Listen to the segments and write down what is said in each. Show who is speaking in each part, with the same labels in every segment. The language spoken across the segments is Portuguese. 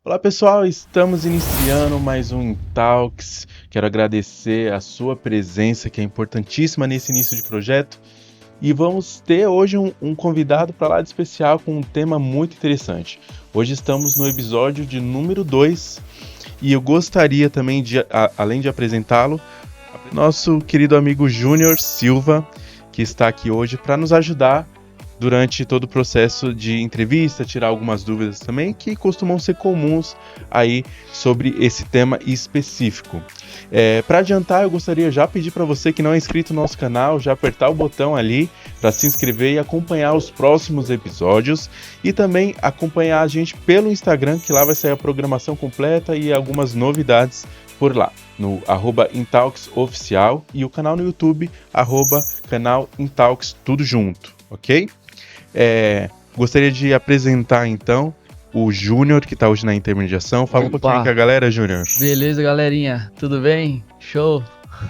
Speaker 1: Olá pessoal, estamos iniciando mais um Intalks. Quero agradecer a sua presença, que é importantíssima nesse início de projeto. E vamos ter hoje um convidado para lá de especial com um tema muito interessante. Hoje estamos no episódio de número 2 e eu gostaria também de, além de apresentá-lo, nosso querido amigo Júnior Silva, que está aqui hoje para nos ajudar durante todo o processo de entrevista, tirar algumas dúvidas também, que costumam ser comuns aí sobre esse tema específico. Para adiantar, eu gostaria já pedir para você que não é inscrito no nosso canal, já apertar o botão ali para se inscrever e acompanhar os próximos episódios e também acompanhar a gente pelo Instagram, que lá vai sair a programação completa e algumas novidades por lá, no @intalksoficial e o canal no YouTube, canal Intalks, tudo junto, ok? Gostaria de apresentar então o Júnior, que está hoje na intermediação. Fala um pouquinho com a galera, Júnior.
Speaker 2: Beleza, galerinha, tudo bem? Show!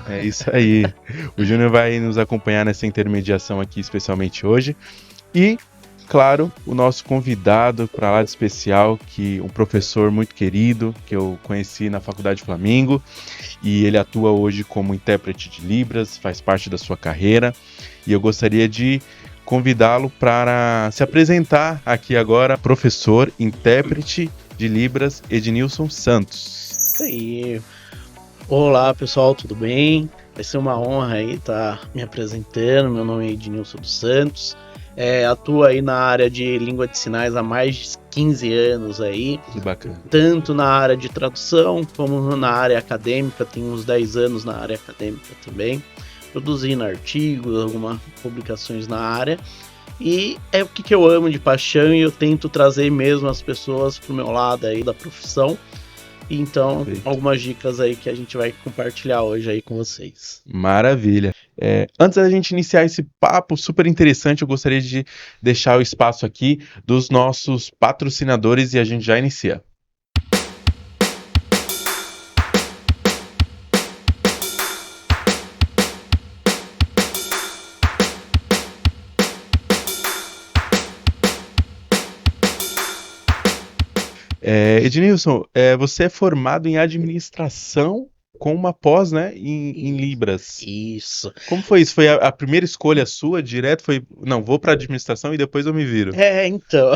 Speaker 1: É isso aí. O Júnior vai nos acompanhar nessa intermediação aqui, especialmente hoje. E, claro, o nosso convidado para lá de especial, que um professor muito querido, que eu conheci na Faculdade Flamengo, e ele atua hoje como intérprete de Libras, faz parte da sua carreira, e eu gostaria de convidá-lo para se apresentar aqui agora, professor, intérprete de Libras, Ednilson Santos.
Speaker 3: Isso aí. Olá, pessoal, tudo bem? Vai ser uma honra aí estar me apresentando. Meu nome é Ednilson dos Santos. Atuo aí na área de língua de sinais há mais de 15 anos aí.
Speaker 1: Que bacana.
Speaker 3: Tanto na área de tradução como na área acadêmica. Tenho uns 10 anos na área acadêmica também. Produzindo artigos, algumas publicações na área. E é o que eu amo de paixão e eu tento trazer mesmo as pessoas pro meu lado aí da profissão. Então,
Speaker 1: Perfeito.
Speaker 3: Algumas dicas aí que a gente vai compartilhar hoje aí com vocês.
Speaker 1: Maravilha. Antes da gente iniciar esse papo super interessante, eu gostaria de deixar o espaço aqui dos nossos patrocinadores e a gente já inicia. Ednilson, você é formado em administração com uma pós, né, em Libras.
Speaker 3: Isso.
Speaker 1: Como foi isso? Foi a primeira escolha sua, direto? Foi, não, vou para administração e depois eu me viro.
Speaker 3: Então,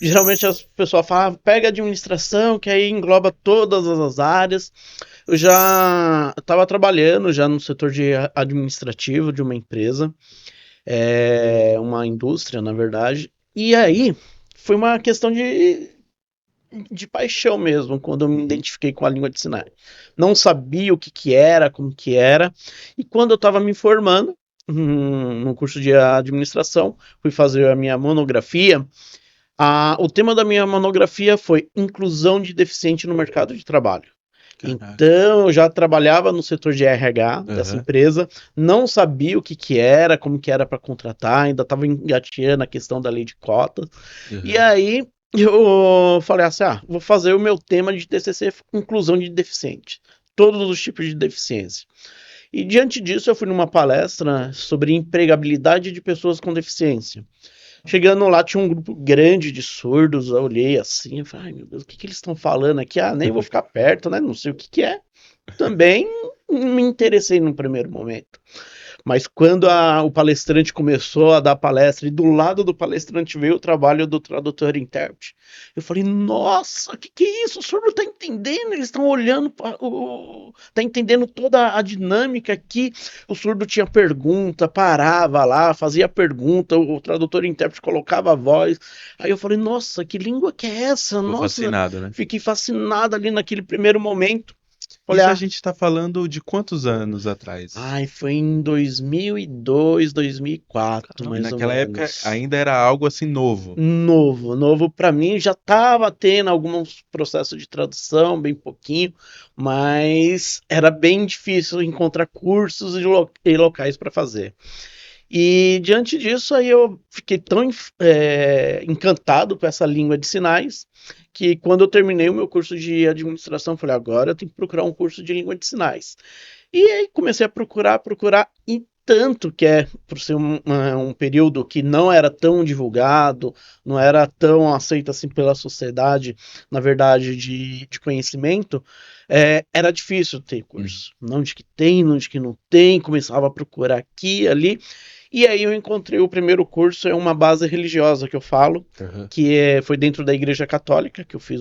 Speaker 3: geralmente as pessoas falam, pega administração, que aí engloba todas as áreas. Eu já estava trabalhando já no setor de administrativo de uma empresa, uma indústria, na verdade. E aí, foi uma questão de paixão mesmo, quando eu me identifiquei com a língua de sinais. Não sabia o que era, como que era, e quando eu estava me formando no curso de administração, fui fazer a minha monografia, o tema da minha monografia foi inclusão de deficiente no mercado de trabalho.
Speaker 1: Caraca.
Speaker 3: Então, eu já trabalhava no setor de RH dessa empresa, não sabia o que era, como que era para contratar, ainda estava engateando a questão da lei de cotas, e aí eu falei assim, vou fazer o meu tema de TCC, inclusão de deficiente, todos os tipos de deficiência. E diante disso eu fui numa palestra sobre empregabilidade de pessoas com deficiência. Chegando lá tinha um grupo grande de surdos, eu olhei assim, eu falei, ai meu Deus, o que eles estão falando aqui? Nem vou ficar perto, né? Não sei o que é. Também me interessei no primeiro momento. Mas quando o palestrante começou a dar palestra e do lado do palestrante veio o trabalho do tradutor e intérprete, eu falei, nossa, que é isso? O surdo tá entendendo, eles estão olhando, tá entendendo toda a dinâmica aqui. O surdo tinha pergunta, parava lá, fazia pergunta, o tradutor e intérprete colocava a voz. Aí eu falei, nossa, que língua que é essa?
Speaker 1: Ficou
Speaker 3: Nossa,
Speaker 1: fascinado, né?
Speaker 3: Fiquei fascinado ali naquele primeiro momento.
Speaker 1: Isso a gente está falando de quantos anos atrás?
Speaker 3: Foi em 2002, 2004, mais ou menos.
Speaker 1: Naquela época ainda era algo assim novo.
Speaker 3: Novo para mim, já estava tendo alguns processos de tradução, bem pouquinho, mas era bem difícil encontrar cursos e locais para fazer. E diante disso, aí eu fiquei tão encantado com essa língua de sinais, que quando eu terminei o meu curso de administração, eu falei, agora eu tenho que procurar um curso de língua de sinais. E aí comecei a procurar, e tanto que por ser um período que não era tão divulgado, não era tão aceito assim pela sociedade, na verdade, de conhecimento, era difícil ter curso. Não de que tem, não de que não tem, começava a procurar aqui, ali. E aí eu encontrei o primeiro curso, é uma base religiosa que eu falo, que foi dentro da Igreja Católica, que eu fiz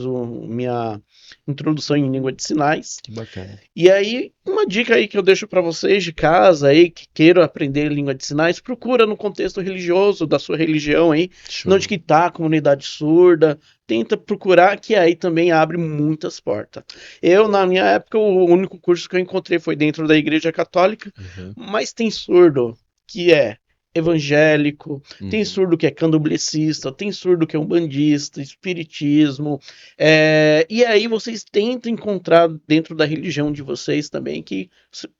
Speaker 3: minha introdução em língua de sinais.
Speaker 1: Que bacana.
Speaker 3: E aí, uma dica aí que eu deixo para vocês de casa aí, que queiram aprender língua de sinais, procura no contexto religioso da sua religião aí, onde que tá a comunidade surda, tenta procurar, que aí também abre muitas portas. Eu, na minha época, o único curso que eu encontrei foi dentro da Igreja Católica, mas tem surdo que é evangélico, tem surdo que é candomblessista, tem surdo que é umbandista, espiritismo, e aí vocês tentam encontrar dentro da religião de vocês também, que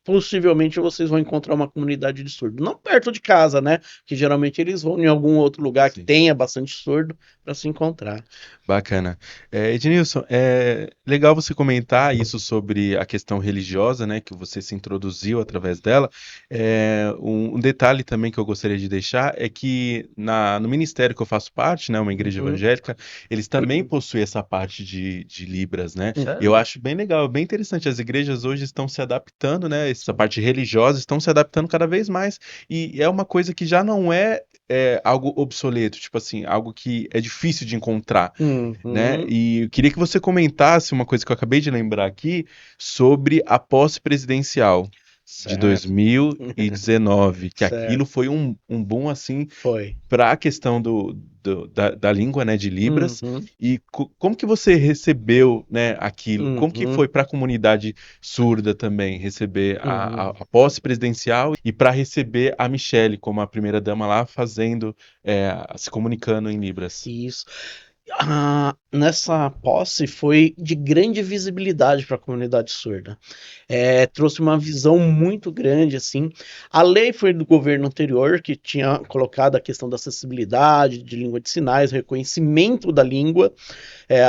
Speaker 3: possivelmente vocês vão encontrar uma comunidade de surdo, não perto de casa, né, que geralmente eles vão em algum outro lugar que tenha bastante surdo para se encontrar.
Speaker 1: Bacana. Ednilson, é legal você comentar isso sobre a questão religiosa, né, que você se introduziu através dela. Um detalhe também que eu gostaria de deixar é que no ministério que eu faço parte, né, uma igreja evangélica, eles também possuem essa parte de Libras, né? Eu acho bem legal, bem interessante. As igrejas hoje estão se adaptando, né? Essa parte religiosa estão se adaptando cada vez mais. E é uma coisa que já não é algo obsoleto, tipo assim, algo que é difícil de encontrar, né? E eu queria que você comentasse uma coisa que eu acabei de lembrar aqui sobre a posse presidencial de 2019, que aquilo foi um boom, assim, para a questão da língua, né, de Libras. E como que você recebeu, né, aquilo? Como que foi para a comunidade surda também receber a posse presidencial e para receber a Michelle como a primeira-dama lá se comunicando em Libras?
Speaker 3: Isso. Nessa posse foi de grande visibilidade para a comunidade surda. Trouxe uma visão muito grande, assim. A lei foi do governo anterior, que tinha colocado a questão da acessibilidade, de língua de sinais, reconhecimento da língua.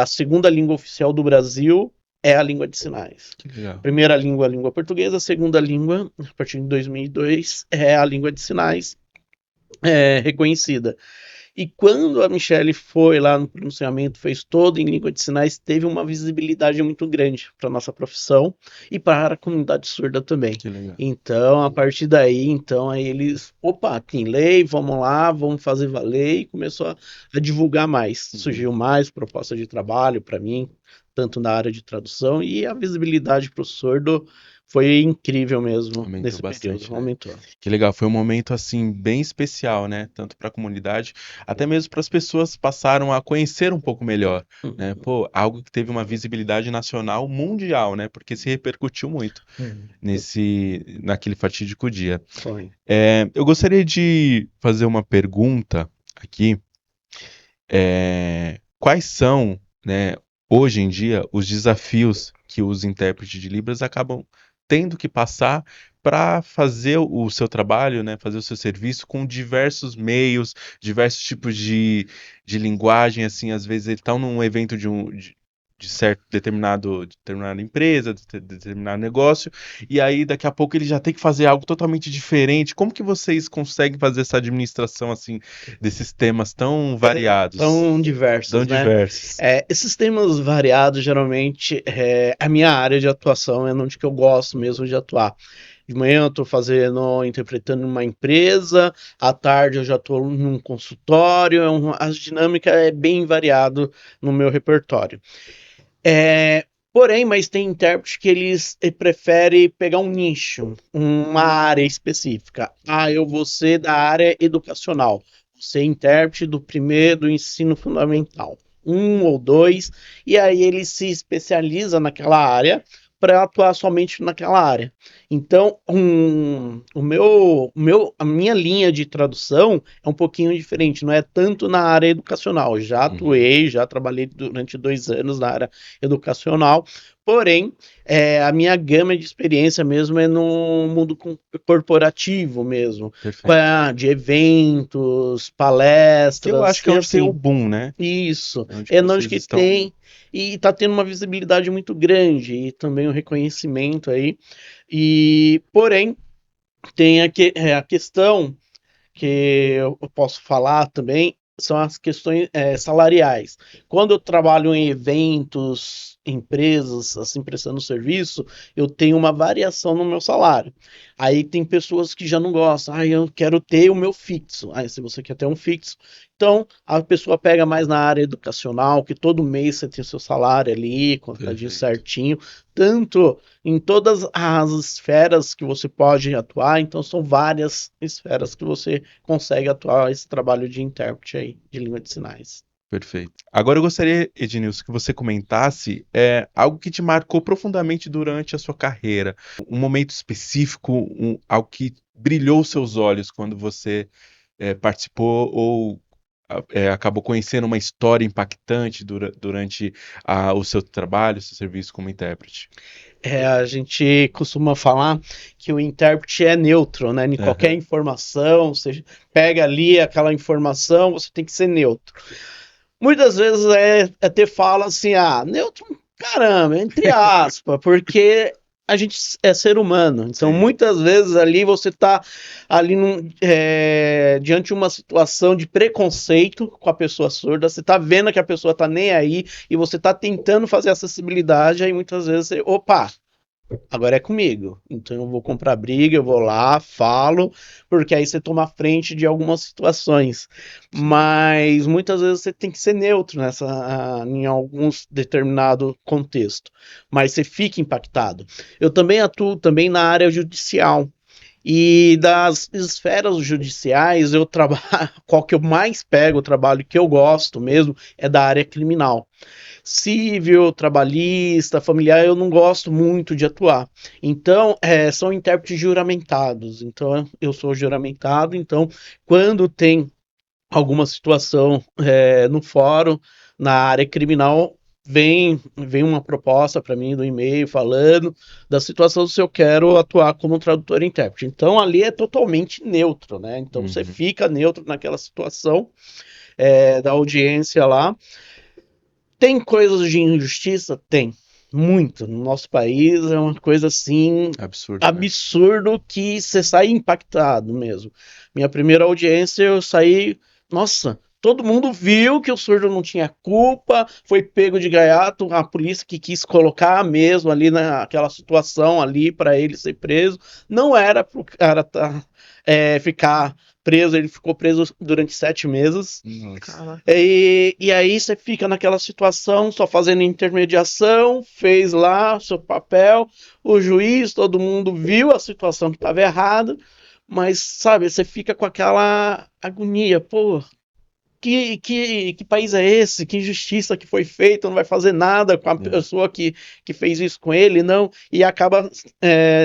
Speaker 3: A segunda língua oficial do Brasil é a língua de sinais. Primeira língua é a língua portuguesa, a segunda língua, a partir de 2002, é a língua de sinais reconhecida. E quando a Michelle foi lá no pronunciamento, fez todo em língua de sinais, teve uma visibilidade muito grande para a nossa profissão e para a comunidade surda também. Então, a partir daí, aí eles, tem lei, vamos lá, vamos fazer valer, e começou a divulgar mais. Surgiu mais proposta de trabalho para mim, tanto na área de tradução, e a visibilidade para o surdo foi incrível mesmo.
Speaker 1: Aumentou
Speaker 3: nesse
Speaker 1: bastante,
Speaker 3: período.
Speaker 1: né?
Speaker 3: Aumentou.
Speaker 1: Que legal, foi um momento assim bem especial, né? Tanto para a comunidade, até mesmo para as pessoas passaram a conhecer um pouco melhor, né? Pô, algo que teve uma visibilidade nacional, mundial, né? Porque se repercutiu muito naquele fatídico dia.
Speaker 3: Foi.
Speaker 1: Eu gostaria de fazer uma pergunta aqui. Quais são, né, hoje em dia, os desafios que os intérpretes de Libras acabam tendo que passar para fazer o seu trabalho, né, fazer o seu serviço com diversos meios, diversos tipos de linguagem, assim, às vezes eles estão num evento de determinada empresa, determinado negócio, e aí daqui a pouco ele já tem que fazer algo totalmente diferente. Como que vocês conseguem fazer essa administração, assim, desses temas tão variados?
Speaker 3: Tão diversos, né?
Speaker 1: Diversos.
Speaker 3: Esses temas variados, geralmente, a minha área de atuação é onde que eu gosto mesmo de atuar. De manhã eu estou interpretando numa empresa, à tarde eu já estou num consultório, as dinâmicas é bem variado no meu repertório. Porém, mas tem intérprete que eles preferem pegar um nicho, uma área específica. Eu vou ser da área educacional, vou ser intérprete do ensino fundamental, 1 ou 2, e aí ele se especializa naquela área para atuar somente naquela área. Então, a minha linha de tradução é um pouquinho diferente, não é tanto na área educacional. Já atuei, já trabalhei durante 2 anos na área educacional, porém, a minha gama de experiência mesmo é no mundo corporativo mesmo, de eventos, palestras.
Speaker 1: Que eu acho que é onde tem o boom, né?
Speaker 3: Isso, onde que tem, e está tendo uma visibilidade muito grande, e também um reconhecimento aí, porém, tem a questão que eu posso falar também, são as questões salariais. Quando eu trabalho em eventos, empresas, assim, prestando serviço, eu tenho uma variação no meu salário. Aí tem pessoas que já não gostam, eu quero ter o meu fixo. Aí se você quer ter um fixo, então a pessoa pega mais na área educacional, que todo mês você tem o seu salário ali, contadinho certinho, tanto em todas as esferas que você pode atuar, então são várias esferas que você consegue atuar esse trabalho de intérprete aí, de língua de sinais.
Speaker 1: Perfeito. Agora eu gostaria, Ednilson, que você comentasse algo que te marcou profundamente durante a sua carreira. Um momento específico, algo que brilhou seus olhos quando você participou ou acabou conhecendo uma história impactante durante o seu trabalho, o seu serviço como intérprete.
Speaker 3: A gente costuma falar que o intérprete é neutro, né? Em qualquer informação, você pega ali aquela informação, você tem que ser neutro. Muitas vezes até fala assim, neutro, caramba, entre aspas, porque a gente é ser humano. Então,
Speaker 1: Sim.
Speaker 3: muitas vezes ali você está ali diante de uma situação de preconceito com a pessoa surda, você está vendo que a pessoa está nem aí e você está tentando fazer acessibilidade, aí muitas vezes você, opa, agora é comigo. Então eu vou comprar briga, eu vou lá, falo, porque aí você toma frente de algumas situações. Mas muitas vezes você tem que ser neutro em alguns determinado contexto. Mas você fica impactado. Eu também atuo também na área judicial. E das esferas judiciais, eu trabalho, qual que eu mais pego, o trabalho que eu gosto mesmo, é da área criminal. Civil, trabalhista, familiar, eu não gosto muito de atuar. Então, são intérpretes juramentados. Então, eu sou juramentado. Então, quando tem alguma situação no fórum, na área criminal, vem uma proposta para mim do e-mail falando da situação se eu quero atuar como tradutor e intérprete. Então, ali é totalmente neutro, né? Então, você fica neutro naquela situação da audiência lá. Tem coisas de injustiça? Tem. Muito. No nosso país é uma coisa assim. Absurdo, né? Que você sai impactado mesmo. Minha primeira audiência eu saí. Nossa, todo mundo viu que o surdo não tinha culpa, foi pego de gaiato, a polícia que quis colocar mesmo ali naquela situação ali para ele ser preso. Não era pro cara ficar preso, ele ficou preso durante 7 meses. E aí você fica naquela situação, só fazendo intermediação, fez lá seu papel, o juiz, todo mundo viu a situação que estava errada, mas, sabe, você fica com aquela agonia, pô, que país é esse? Que injustiça que foi feita, não vai fazer nada com a pessoa que fez isso com ele, não, e acaba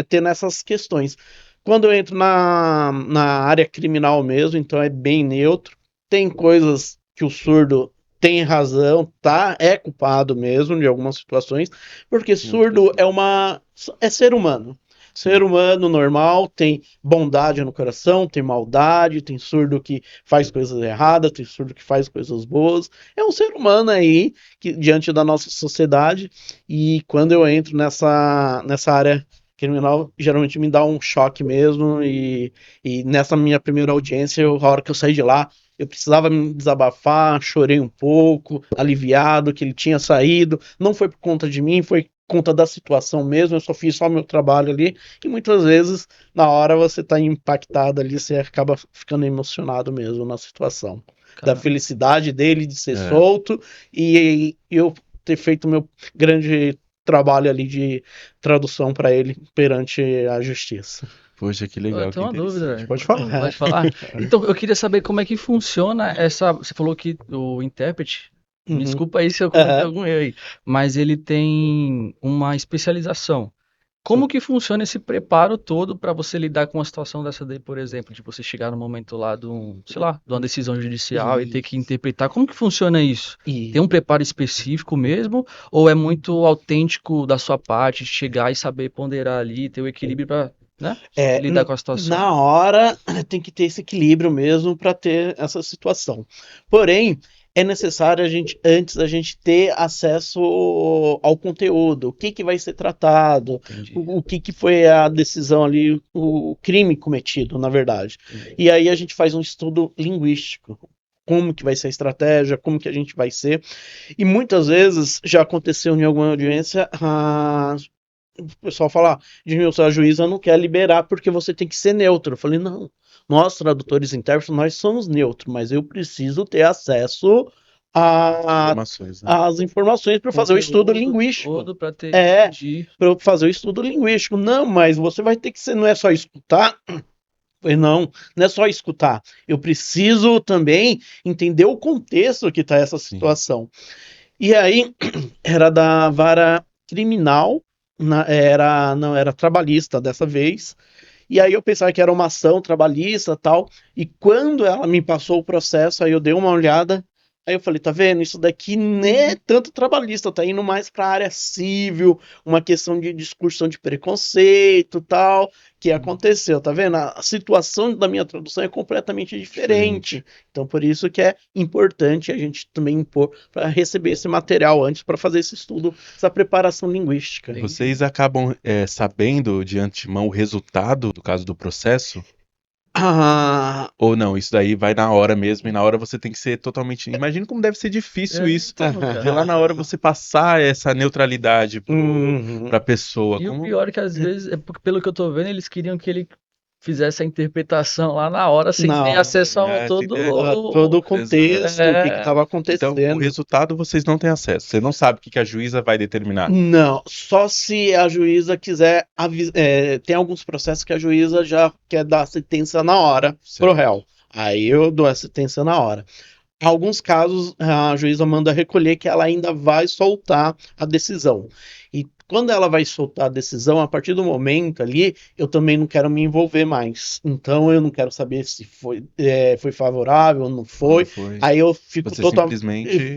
Speaker 3: tendo essas questões. Quando eu entro na área criminal mesmo, então é bem neutro, tem coisas que o surdo tem razão, tá? É culpado mesmo de algumas situações, porque surdo é ser humano. Ser humano normal tem bondade no coração, tem maldade, tem surdo que faz coisas erradas, tem surdo que faz coisas boas. É um ser humano aí que, diante da nossa sociedade. E quando eu entro nessa área criminal, geralmente me dá um choque mesmo. E nessa minha primeira audiência, a hora que eu saí de lá, eu precisava me desabafar, chorei um pouco, aliviado que ele tinha saído. Não foi por conta de mim, foi conta da situação mesmo, eu só fiz só meu trabalho ali, e muitas vezes, na hora você tá impactado ali, você acaba ficando emocionado mesmo na situação. Da felicidade dele de ser solto, e eu ter feito meu grande trabalho ali de tradução para ele perante a justiça.
Speaker 1: Poxa, que legal.
Speaker 2: Eu tenho uma dúvida.
Speaker 3: Pode falar.
Speaker 2: Pode falar? Então, eu queria saber como é que funciona essa. Você falou que o intérprete. Me desculpa aí se eu comentei algum erro aí. Mas ele tem uma especialização. Como que funciona esse preparo todo para você lidar com uma situação dessa daí, por exemplo, de você chegar no momento lá de uma decisão judicial e ter que interpretar? Como que funciona isso? Tem um preparo específico mesmo? Ou é muito autêntico da sua parte de chegar e saber ponderar ali, ter o equilíbrio para lidar com a situação?
Speaker 3: Na hora tem que ter esse equilíbrio mesmo para ter essa situação. Porém, é necessário antes a gente ter acesso ao conteúdo, o que vai ser tratado, o que foi a decisão ali, o crime cometido, na verdade. Entendi. E aí a gente faz um estudo linguístico. Como que vai ser a estratégia, como que a gente vai ser. E muitas vezes já aconteceu em alguma audiência, o pessoal fala, a juíza não quer liberar porque você tem que ser neutro. Eu falei, não, nós tradutores e intérpretes, nós somos neutros, mas eu preciso ter acesso às informações para fazer o estudo linguístico. Para fazer o estudo linguístico. Não, mas você vai ter que ser, não é só escutar. Não é só escutar. Eu preciso também entender o contexto que está essa situação. Sim. E aí, era da vara criminal, era trabalhista dessa vez. E aí eu pensava que era uma ação trabalhista e tal. E quando ela me passou o processo, aí eu dei uma olhada. Aí eu falei, tá vendo? Isso daqui nem é tanto trabalhista, tá indo mais para a área civil, uma questão de discussão de preconceito e tal, que aconteceu, tá vendo? A situação da minha tradução é completamente diferente. Então, por isso que é importante a gente também impor para receber esse material antes, para fazer esse estudo, essa preparação linguística.
Speaker 1: Vocês acabam sabendo de antemão o resultado do caso do processo? Ou não, isso daí vai na hora mesmo, e na hora você tem que ser totalmente... Imagina como deve ser difícil isso, de lá na hora você passar essa neutralidade pra pessoa.
Speaker 2: E o pior é que às vezes, pelo que eu tô vendo, eles queriam que ele fizesse a interpretação lá na hora, sem ter acesso a todo
Speaker 3: o contexto, o que estava acontecendo.
Speaker 1: Então, o resultado vocês não têm acesso. Você não sabe o que a juíza vai determinar.
Speaker 3: Não, só se a juíza quiser... tem alguns processos que a juíza já quer dar sentença na hora pro réu. Aí eu dou a sentença na hora. Em alguns casos, a juíza manda recolher que ela ainda vai soltar a decisão. E quando ela vai soltar a decisão, a partir do momento ali, eu também não quero me envolver mais. Então, eu não quero saber se foi favorável ou não foi. Aí eu fico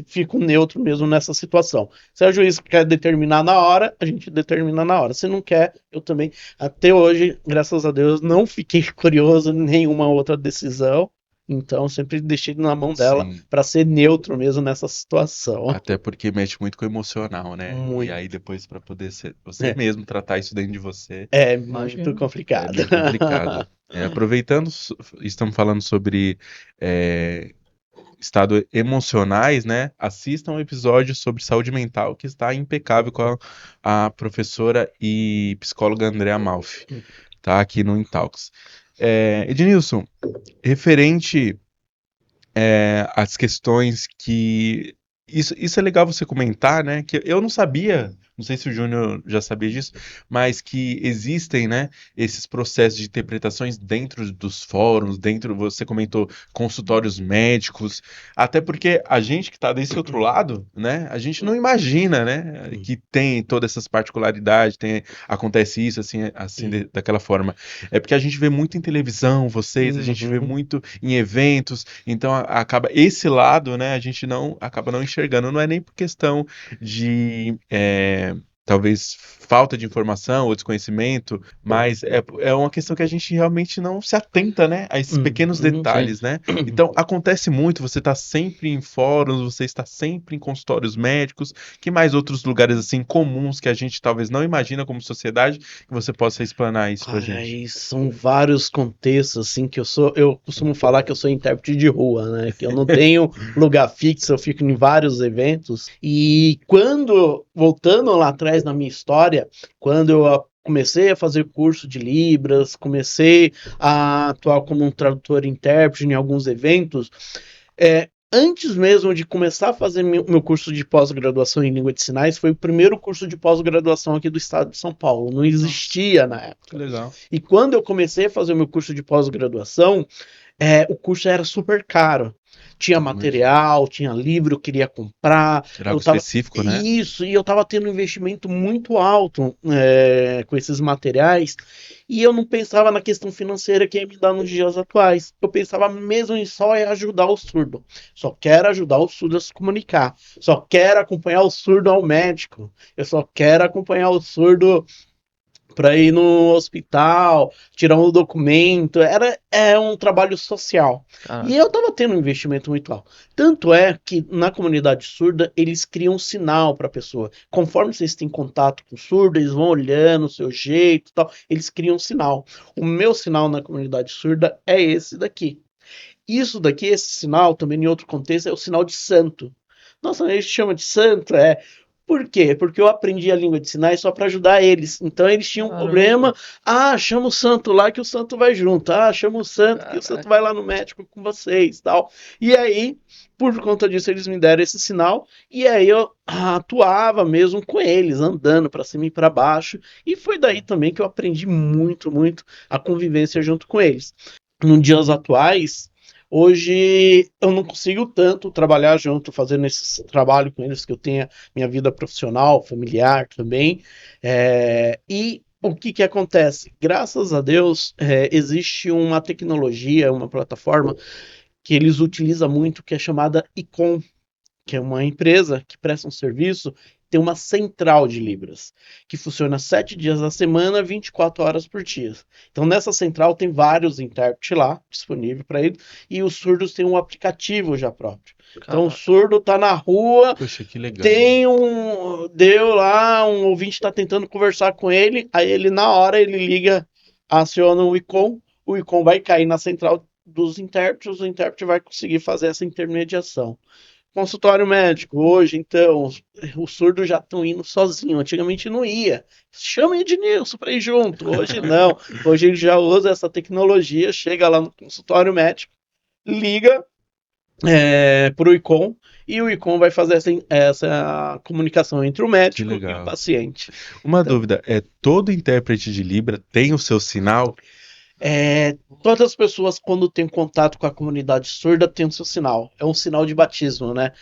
Speaker 3: fico neutro mesmo nessa situação. Se a juíza quer determinar na hora, a gente determina na hora. Se não quer, eu também. Até hoje, graças a Deus, não fiquei curioso em nenhuma outra decisão. Então, sempre deixei na mão dela para ser neutro mesmo nessa situação.
Speaker 1: Até porque mexe muito com o emocional, né? Muito. E aí depois para poder você mesmo tratar isso dentro de você.
Speaker 3: É muito complicado.
Speaker 1: É muito complicado. Aproveitando, estamos falando sobre estado emocionais, né? Assistam um episódio sobre saúde mental que está impecável com a professora e psicóloga Andrea Malfi. Tá aqui no Intalks. Ednilson, referente às questões que... Isso é legal você comentar, né? Que eu não sabia, não sei se o Júnior já sabia disso, mas que existem, né, esses processos de interpretações dentro dos fóruns, você comentou, consultórios médicos, até porque a gente que está desse outro lado, né, a gente não imagina, né, que tem todas essas particularidades, acontece isso, assim daquela forma. É porque a gente vê muito em televisão, a gente vê muito em eventos, então acaba esse lado, né, a gente acaba não enxergando, não é nem por questão de talvez falta de informação ou desconhecimento, mas é uma questão que a gente realmente não se atenta, né, a esses pequenos detalhes, né? Então, acontece muito, você está sempre em fóruns, você está sempre em consultórios médicos, que mais outros lugares, assim, comuns que a gente talvez não imagina como sociedade, que você possa explanar isso pra gente?
Speaker 3: São vários contextos, assim, que eu costumo falar que eu sou intérprete de rua, né, que eu não tenho lugar fixo, eu fico em vários eventos, e voltando lá atrás na minha história, quando eu comecei a fazer curso de Libras, comecei a atuar como um tradutor e intérprete em alguns eventos, antes mesmo de começar a fazer meu curso de pós-graduação em língua de sinais, foi o primeiro curso de pós-graduação aqui do estado de São Paulo, não existia na época.
Speaker 1: Legal.
Speaker 3: E quando eu comecei a fazer o meu curso de pós-graduação, o curso era super caro. Tinha material, tinha livro, eu queria comprar.
Speaker 1: Era algo específico, né?
Speaker 3: Isso, e eu estava tendo um investimento muito alto com esses materiais, e eu não pensava na questão financeira que ia me dar nos dias atuais. Eu pensava mesmo em só ajudar o surdo. Só quero ajudar o surdo a se comunicar. Só quero acompanhar o surdo ao médico. Eu só quero acompanhar o surdo para ir no hospital, tirar um documento, é um trabalho social.
Speaker 2: Caraca.
Speaker 3: E eu estava tendo um investimento muito alto. Tanto é que na comunidade surda eles criam um sinal para a pessoa. Conforme vocês têm contato com surdo, eles vão olhando o seu jeito e tal, eles criam um sinal. O meu sinal na comunidade surda é esse daqui. Isso daqui, esse sinal, também em outro contexto, é o sinal de santo. Nossa, a gente chama de santo, Por quê? Porque eu aprendi a língua de sinais só para ajudar eles. Então eles tinham um problema. Chama o santo lá que o santo vai junto. Chama o santo que o santo vai lá no médico com vocês, tal. E aí, por conta disso, eles me deram esse sinal. E aí eu atuava mesmo com eles, andando para cima e para baixo. E foi daí também que eu aprendi muito, muito a convivência junto com eles. Nos dias atuais, hoje eu não consigo tanto trabalhar junto, fazendo esse trabalho com eles, que eu tenha minha vida profissional, familiar também. E o que acontece? Graças a Deus, existe uma tecnologia, uma plataforma que eles utilizam muito, que é chamada Icom, que é uma empresa que presta um serviço, tem uma central de Libras, que funciona 7 dias da semana, 24 horas por dia. Então, nessa central tem vários intérpretes lá, disponível para ele, e os surdos têm um aplicativo já próprio. Então, o surdo tá na rua,
Speaker 1: Poxa, que legal.
Speaker 3: deu lá, um ouvinte está tentando conversar com ele, aí ele, na hora, ele liga, aciona o Icom vai cair na central dos intérpretes, o intérprete vai conseguir fazer essa intermediação. Consultório médico, hoje, então, os surdos já estão indo sozinhos. Antigamente não ia. Chama Ednilson para ir junto. Hoje não. Hoje ele já usa essa tecnologia, chega lá no consultório médico, liga para o Icom, e o Icom vai fazer essa comunicação entre o médico e o paciente.
Speaker 1: Uma dúvida, todo intérprete de Libra tem o seu sinal?
Speaker 3: Todas as pessoas, quando têm contato com a comunidade surda, têm o seu sinal. É um sinal de batismo, né?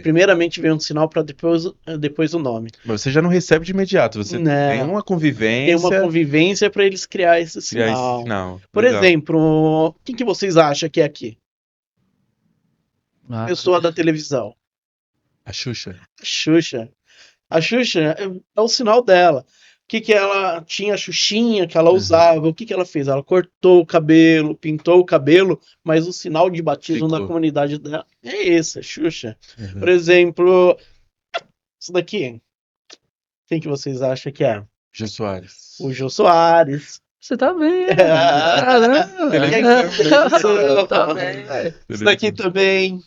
Speaker 3: Primeiramente vem um sinal para depois o nome.
Speaker 1: Mas você já não recebe de imediato, você tem uma convivência.
Speaker 3: Tem uma convivência para eles criar esse sinal. Por exemplo, quem que vocês acham que é aqui? Pessoa da televisão.
Speaker 1: A Xuxa.
Speaker 3: A Xuxa é o sinal dela. O que ela tinha, a Xuxinha que ela usava, o que ela fez? Ela cortou o cabelo, pintou o cabelo, mas o sinal de batismo na comunidade dela é esse, a Xuxa. Por exemplo, isso daqui. Quem que vocês acham que é?
Speaker 1: Jô Soares.
Speaker 3: O Jô Soares.
Speaker 2: Você tá bem,
Speaker 3: Isso daqui também.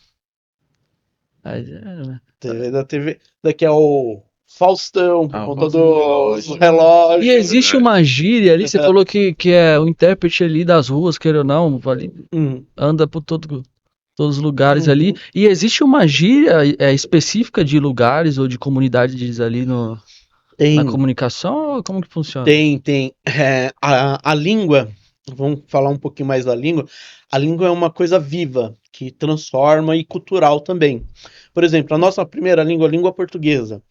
Speaker 3: Daqui é o Faustão, por conta do relógio.
Speaker 2: E existe uma gíria ali, você falou que é o intérprete ali das ruas, queira ou não, ali, anda por todos os lugares ali. E existe uma gíria específica de lugares ou de comunidades ali na comunicação? Ou como que funciona?
Speaker 3: Tem. A língua, vamos falar um pouquinho mais da língua. A língua é uma coisa viva, que transforma e cultural também. Por exemplo, a nossa primeira língua, a língua portuguesa.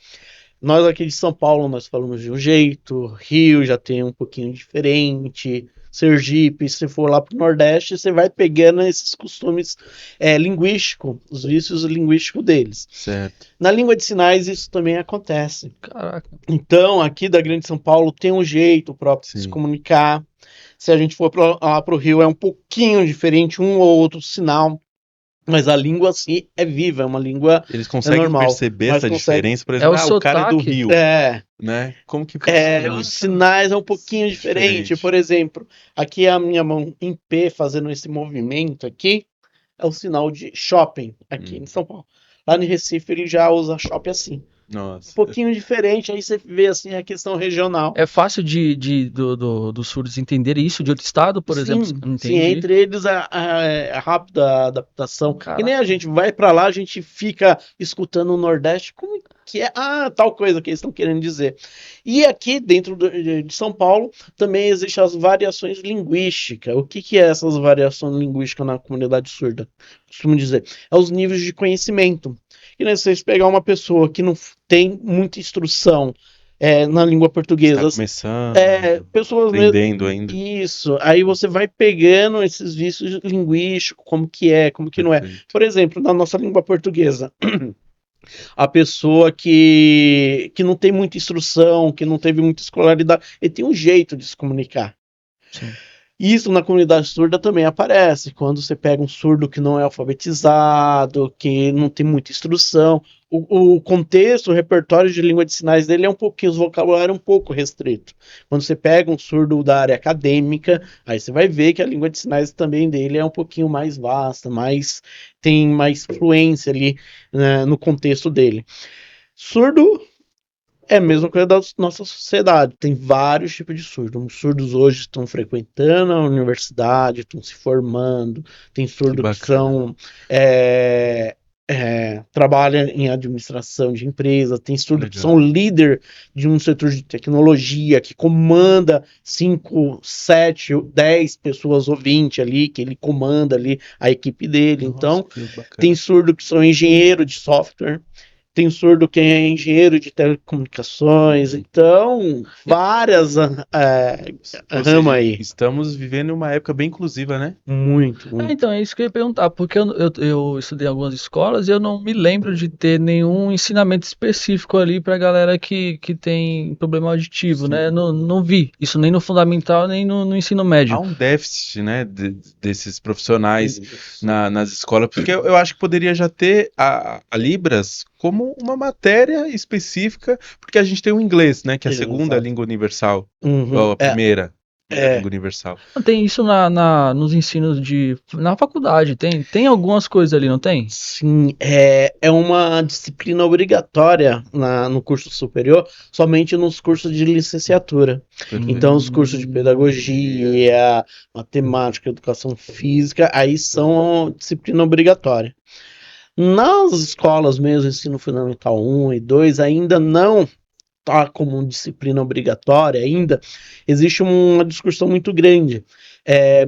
Speaker 3: Nós aqui de São Paulo, nós falamos de um jeito, Rio já tem um pouquinho diferente, Sergipe, se for lá para o Nordeste, você vai pegando esses costumes linguísticos, os vícios linguísticos deles.
Speaker 1: Certo.
Speaker 3: Na língua de sinais isso também acontece.
Speaker 2: Caraca.
Speaker 3: Então, aqui da Grande São Paulo tem um jeito próprio de se comunicar. Se a gente for lá para o Rio, é um pouquinho diferente, um ou outro sinal. Mas a língua, assim, é viva, é uma língua normal.
Speaker 1: Eles conseguem perceber essa diferença, por exemplo, o cara é do Rio, né? Como que
Speaker 3: os sinais é um pouquinho diferente. Por exemplo, aqui a minha mão em P fazendo esse movimento aqui, é o sinal de shopping, aqui em São Paulo. Lá no Recife ele já usa shopping assim.
Speaker 1: Nossa.
Speaker 3: Um pouquinho diferente, aí você vê assim a questão regional.
Speaker 2: É fácil dos surdos entenderem isso de outro estado, por exemplo?
Speaker 3: Sim, entre eles é rápida a adaptação.
Speaker 2: Caraca.
Speaker 3: E nem a gente vai pra lá, a gente fica escutando o Nordeste, como que é? Tal coisa que eles estão querendo dizer. E aqui dentro de São Paulo também existem as variações linguísticas. O que é essas variações linguísticas na comunidade surda? Costumo dizer, é os níveis de conhecimento. E né, se vocês pegar uma pessoa que não tem muita instrução na língua portuguesa,
Speaker 1: tá começando,
Speaker 3: pessoas
Speaker 1: aprendendo ainda.
Speaker 3: Isso, aí você vai pegando esses vícios linguísticos, como que é, como que não é. Por exemplo, na nossa língua portuguesa, A pessoa que não tem muita instrução, que não teve muita escolaridade, ele tem um jeito de se comunicar.
Speaker 2: Sim.
Speaker 3: Isso na comunidade surda também aparece, quando você pega um surdo que não é alfabetizado, que não tem muita instrução. O contexto, o repertório de língua de sinais dele é um pouquinho, o vocabulário é um pouco restrito. Quando você pega um surdo da área acadêmica, aí você vai ver que a língua de sinais também dele é um pouquinho mais vasta, tem mais fluência ali, né, no contexto dele. Surdo é a mesma coisa da nossa sociedade. Tem vários tipos de surdos. Os surdos hoje estão frequentando a universidade, estão se formando. Tem surdos que são trabalham em administração de empresa. Tem surdos que são líder de um setor de tecnologia, que comanda 5, 7, 10 pessoas ou 20 ali, que ele comanda ali a equipe dele. Nossa, então, tem surdo que são engenheiro de software. Tem surdo que é engenheiro de telecomunicações, então várias ramas aí.
Speaker 1: Estamos vivendo uma época bem inclusiva, né?
Speaker 3: Muito.
Speaker 2: Então, é isso que eu ia perguntar, porque eu estudei em algumas escolas e eu não me lembro de ter nenhum ensinamento específico ali pra galera que tem problema auditivo, né? Não vi isso nem no fundamental, nem no ensino médio.
Speaker 1: Há um déficit, né, desses profissionais nas escolas, porque eu acho que poderia já ter a Libras como uma matéria específica, porque a gente tem o inglês, né, que é a segunda língua universal, ou a primeira. Língua universal.
Speaker 2: Tem isso nos ensinos na faculdade, tem algumas coisas ali, não tem?
Speaker 3: Sim, é uma disciplina obrigatória no curso superior, somente nos cursos de licenciatura. Então, os cursos de pedagogia, matemática, educação física, aí são disciplina obrigatória. Nas escolas mesmo, ensino fundamental 1 e 2, ainda não está como disciplina obrigatória ainda, existe uma discussão muito grande.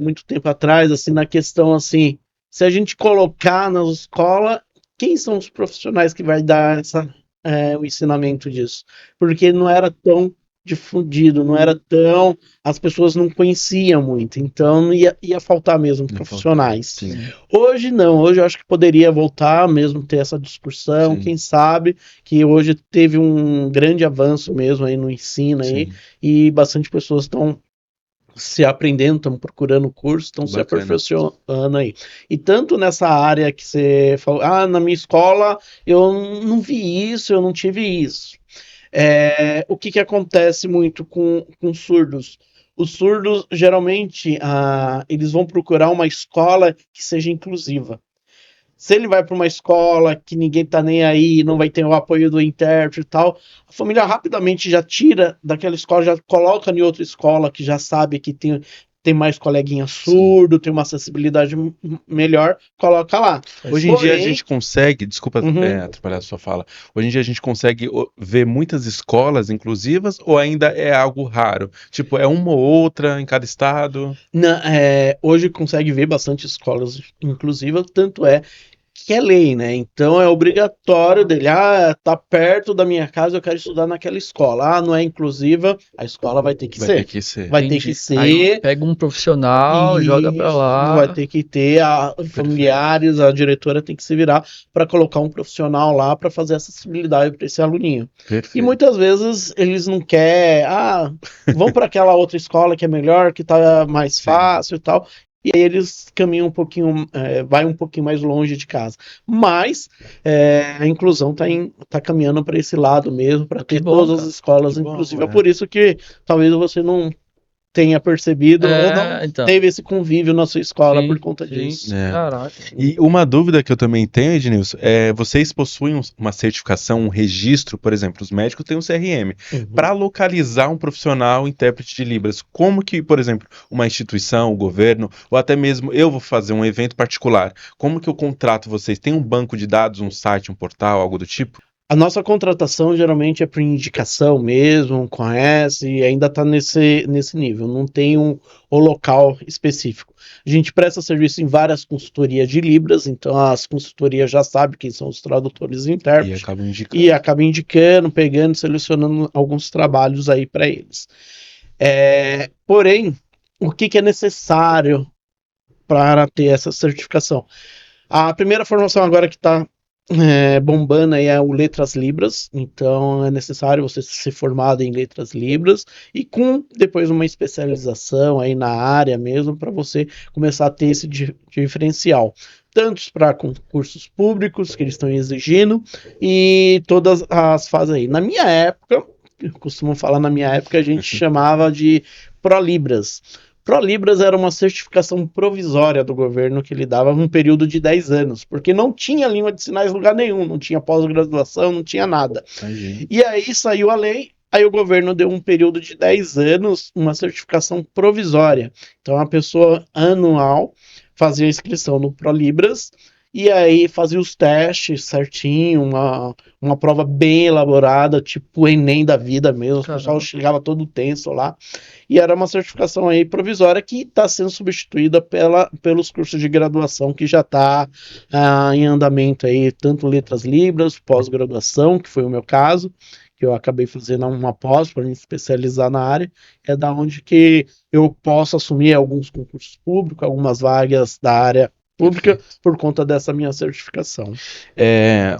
Speaker 3: Muito tempo atrás, assim, na questão assim, se a gente colocar na escola, quem são os profissionais que vai dar o ensinamento disso? Porque não era tão difundido, não era tão... As pessoas não conheciam muito, então ia faltar mesmo profissionais. Hoje não, hoje eu acho que poderia voltar mesmo, ter essa discussão, quem sabe, que hoje teve um grande avanço mesmo aí no ensino aí, e bastante pessoas estão se aprendendo, estão procurando curso, estão se aperfeiçoando aí. E tanto nessa área que você falou, na minha escola eu não vi isso, eu não tive isso. O que acontece muito com surdos? Os surdos, geralmente, eles vão procurar uma escola que seja inclusiva. Se ele vai para uma escola que ninguém tá nem aí, não vai ter o apoio do intérprete e tal, a família rapidamente já tira daquela escola, já coloca em outra escola que já sabe que tem mais coleguinha surdo, tem uma acessibilidade melhor, coloca lá.
Speaker 1: Hoje em dia a gente consegue, desculpa atrapalhar a sua fala, hoje em dia a gente consegue ver muitas escolas inclusivas ou ainda é algo raro? Tipo, é uma ou outra em cada estado?
Speaker 3: Não, hoje consegue ver bastante escolas inclusivas, tanto é que é lei, né? Então é obrigatório dele, tá perto da minha casa, eu quero estudar naquela escola. Não é inclusiva, a escola vai ter que ser. Vai ter que ser.
Speaker 2: Aí pega um profissional, joga pra lá.
Speaker 3: Vai ter que ter familiares, a diretora tem que se virar para colocar um profissional lá para fazer acessibilidade para esse aluninho.
Speaker 1: Perfeito.
Speaker 3: E muitas vezes eles não querem, vão para aquela outra escola que é melhor, que tá mais fácil e tal. E aí eles caminham um pouquinho, vai um pouquinho mais longe de casa. Mas a inclusão tá caminhando para esse lado mesmo, para ter todas as escolas inclusivas. Por isso que talvez você não tenha percebido ou não teve esse convívio na sua escola por conta disso.
Speaker 2: Caraca.
Speaker 1: E uma dúvida que eu também tenho, Ednilson, vocês possuem uma certificação, um registro, por exemplo, os médicos têm um CRM, para localizar um profissional intérprete de Libras. Como que, por exemplo, uma instituição, o governo, ou até mesmo eu vou fazer um evento particular, como que eu contrato vocês? Tem um banco de dados, um site, um portal, algo do tipo?
Speaker 3: A nossa contratação geralmente é por indicação mesmo, conhece, e ainda está nesse nível, não tem um local específico. A gente presta serviço em várias consultorias de Libras, então as consultorias já sabem quem são os tradutores e intérpretes. E acabam indicando, pegando, selecionando alguns trabalhos aí para eles. Porém, o que é necessário para ter essa certificação? A primeira formação agora que está bombando aí é o Letras Libras, então é necessário você ser formado em Letras Libras e com depois uma especialização aí na área mesmo para você começar a ter esse diferencial, tanto para concursos públicos que eles estão exigindo e todas as fases aí. Na minha época, eu costumo falar na minha época, a gente chamava de ProLibras. ProLibras era uma certificação provisória do governo que lhe dava um período de 10 anos, porque não tinha língua de sinais em lugar nenhum, não tinha pós-graduação, não tinha nada. E aí saiu a lei, aí o governo deu um período de 10 anos, uma certificação provisória. Então a pessoa anual fazia a inscrição no ProLibras, e aí fazia os testes certinho, uma prova bem elaborada, tipo o Enem da vida mesmo, o pessoal chegava todo tenso lá, e era uma certificação aí provisória que está sendo substituída pelos cursos de graduação que já está em andamento aí, tanto Letras Libras, pós-graduação, que foi o meu caso, que eu acabei fazendo uma pós para me especializar na área, é da onde que eu posso assumir alguns concursos públicos, algumas vagas da área pública por conta dessa minha certificação.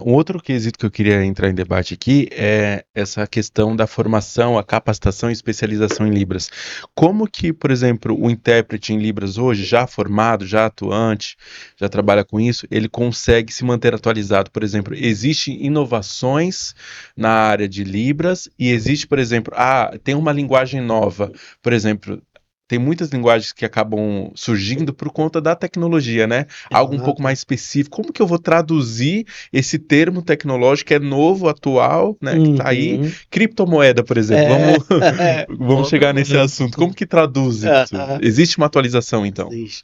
Speaker 1: Um outro quesito que eu queria entrar em debate aqui é essa questão da formação, a capacitação e especialização em Libras. Como que, por exemplo, o intérprete em Libras hoje, já formado, já atuante, já trabalha com isso, ele consegue se manter atualizado? Por exemplo, existem inovações na área de Libras e existe, por exemplo, tem uma linguagem nova, por exemplo, tem muitas linguagens que acabam surgindo por conta da tecnologia, né? Algo um pouco mais específico. Como que eu vou traduzir esse termo tecnológico que é novo, atual, né? Que tá aí. Criptomoeda, por exemplo. Vamos chegar nesse assunto. Como que traduz isso? Existe uma atualização, então?
Speaker 3: Existe.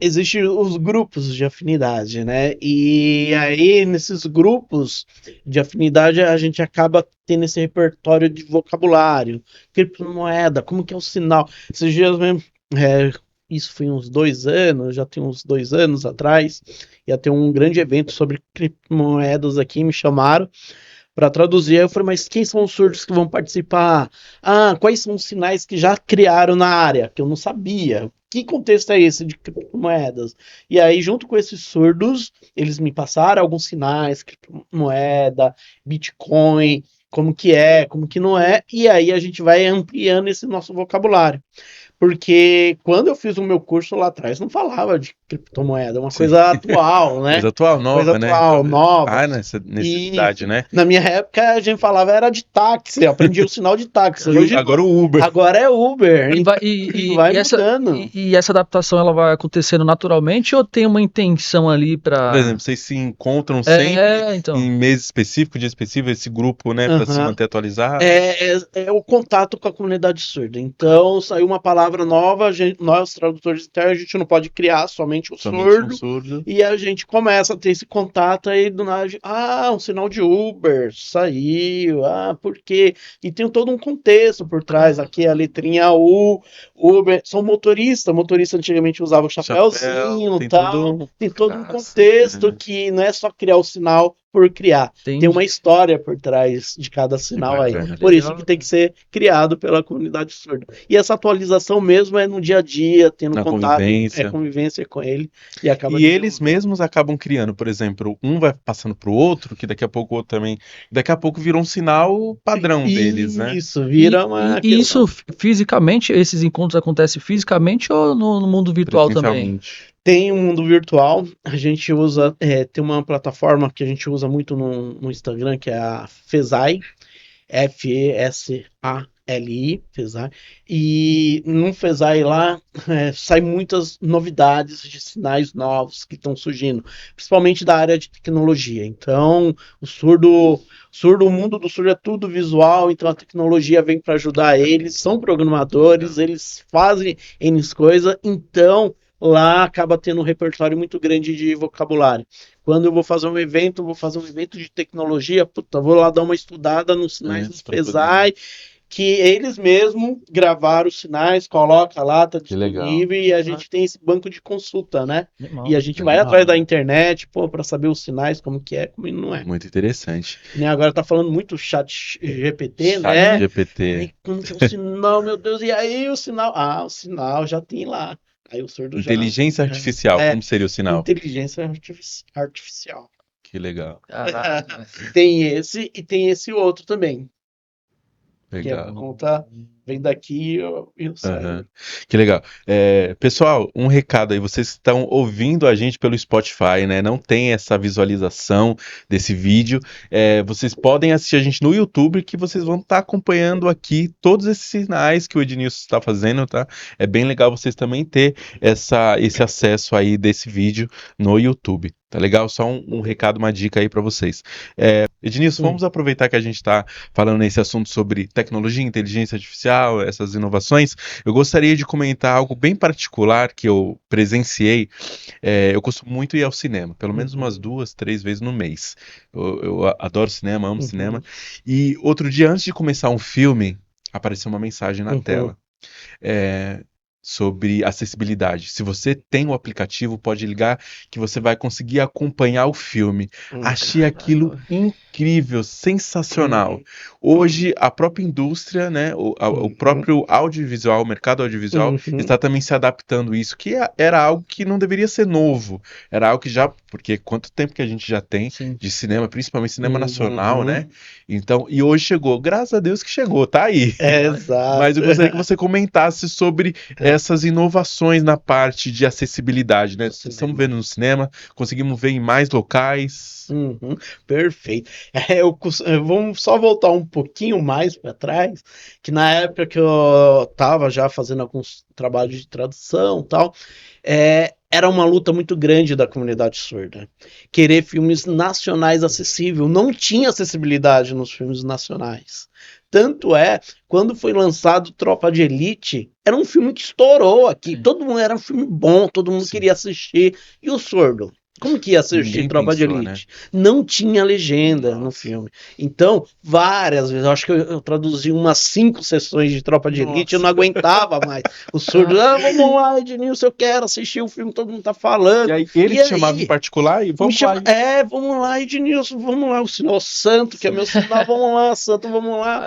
Speaker 3: Existem os grupos de afinidade, né? E aí, nesses grupos de afinidade, a gente acaba tendo esse repertório de vocabulário, criptomoeda, como que é o sinal. Esses dias mesmo, isso foi uns 2 anos, já tem uns 2 anos atrás, ia ter um grande evento sobre criptomoedas aqui, me chamaram para traduzir. Eu falei, mas quem são os surdos que vão participar? Quais são os sinais que já criaram na área? Que eu não sabia. Que contexto é esse de criptomoedas? E aí, junto com esses surdos, eles me passaram alguns sinais, criptomoeda, Bitcoin, como que é, como que não é, e aí a gente vai ampliando esse nosso vocabulário. Porque quando eu fiz o meu curso lá atrás, não falava de criptomoeda, uma coisa atual, né?
Speaker 1: Coisa atual, nova,
Speaker 3: coisa atual,
Speaker 1: né?
Speaker 3: nova.
Speaker 1: Nessa necessidade, né?
Speaker 3: Na minha época, a gente falava era de táxi, eu aprendi o sinal de táxi. Hoje,
Speaker 1: agora o Uber.
Speaker 3: Agora é Uber.
Speaker 2: E vai
Speaker 3: mudando.
Speaker 2: E essa adaptação, ela vai acontecendo naturalmente ou tem uma intenção ali para...
Speaker 1: Por exemplo, vocês se encontram sempre
Speaker 2: então.
Speaker 1: em mês específico, dia específico, esse grupo, né, para se manter atualizado?
Speaker 3: É o contato com a comunidade surda. Então, saiu uma palavra nova, nós, tradutores internos, a gente não pode criar somente o surdo. E a gente começa a ter esse contato aí do nada. Um sinal de Uber saiu. Por quê? E tem todo um contexto por trás. Aqui a letrinha U, Uber. São motoristas. Motorista antigamente usava o chapéuzinho e tal. Tem todo um contexto que não é só criar o sinal por criar. Tem uma história por trás de cada sinal aí. Por isso que tem que ser criado pela comunidade surda. E essa atualização mesmo é no dia a dia, tendo contato, convivência com ele.
Speaker 1: E eles mesmos acabam criando, por exemplo, um vai passando pro outro, que daqui a pouco o outro também. Daqui a pouco virou um sinal padrão deles, né?
Speaker 3: Isso, vira uma.
Speaker 2: E isso fisicamente, esses encontros acontecem fisicamente ou no mundo virtual também?
Speaker 3: Tem um mundo virtual, a gente usa, tem uma plataforma que a gente usa muito no Instagram, que é a Fesai, Fesali, Fesai, e no Fesai lá sai muitas novidades de sinais novos que estão surgindo, principalmente da área de tecnologia. Então, o mundo do surdo é tudo visual, então a tecnologia vem para ajudar eles, são programadores, eles fazem N coisas, então lá acaba tendo um repertório muito grande de vocabulário. Quando eu vou fazer um evento de tecnologia, vou lá dar uma estudada nos sinais do Fesai, que eles mesmos gravaram os sinais, coloca lá, tá disponível, e a gente tem esse banco de consulta, né? E a gente vai atrás da internet, para saber os sinais, como que é, como não é.
Speaker 1: Muito interessante.
Speaker 3: E agora tá falando muito chat GPT, né?
Speaker 1: Chat GPT.
Speaker 3: Aí, como que é o sinal, meu Deus, e aí o sinal? O sinal já tem lá. Aí o surdo
Speaker 1: Inteligência artificial, como seria o sinal?
Speaker 3: Inteligência artificial.
Speaker 1: Que legal.
Speaker 2: Caraca.
Speaker 3: Tem esse e tem esse outro também. Que é
Speaker 1: Legal.
Speaker 3: por conta, vem daqui e eu saio.
Speaker 1: Aham. Que legal. Pessoal, um recado aí, vocês estão ouvindo a gente pelo Spotify, né? Não tem essa visualização desse vídeo. Vocês podem assistir a gente no YouTube, que vocês vão estar acompanhando aqui todos esses sinais que o Ednilson está fazendo, tá? É bem legal vocês também ter esse acesso aí desse vídeo no YouTube. Tá legal? Só um recado, uma dica aí para vocês. Ednilson, vamos aproveitar que a gente está falando nesse assunto sobre tecnologia, inteligência artificial, essas inovações. Eu gostaria de comentar algo bem particular que eu presenciei. Eu costumo muito ir ao cinema, pelo menos umas 2, 3 vezes no mês. Eu adoro cinema, amo cinema. E outro dia, antes de começar um filme, apareceu uma mensagem na tela. Sobre acessibilidade. Se você tem o aplicativo, pode ligar que você vai conseguir acompanhar o filme. Achei aquilo incrível, sensacional. Hoje, a própria indústria, né, o próprio audiovisual, o mercado audiovisual, está também se adaptando a isso, que era algo que não deveria ser novo. Era algo que já... Porque quanto tempo que a gente já tem de cinema, principalmente cinema nacional, né? Então, e hoje chegou. Graças a Deus que chegou, tá aí.
Speaker 3: Exato.
Speaker 1: Mas eu gostaria que você comentasse sobre essas inovações na parte de acessibilidade, né? Estamos vendo no cinema, conseguimos ver em mais locais.
Speaker 3: Perfeito. Vamos só voltar um pouquinho mais para trás, que na época que eu estava já fazendo alguns trabalhos de tradução e tal, era uma luta muito grande da comunidade surda. Querer filmes nacionais acessíveis. Não tinha acessibilidade nos filmes nacionais. Tanto quando foi lançado Tropa de Elite, era um filme que estourou aqui. Todo mundo, era um filme bom, todo mundo queria assistir. E o surdo? Como que ia assistir Tropa de Elite? Né? Não tinha legenda no filme. Então, várias vezes, eu acho que eu traduzi umas 5 sessões de Tropa de Elite, eu não aguentava mais. O surdo, vamos lá, Ednilson, eu quero assistir o filme, todo mundo tá falando.
Speaker 1: E aí ele te chamava em particular e vamos lá.
Speaker 3: Vamos lá, Ednilson, vamos lá, o sinal santo, que é meu sinal, vamos lá, santo, vamos lá.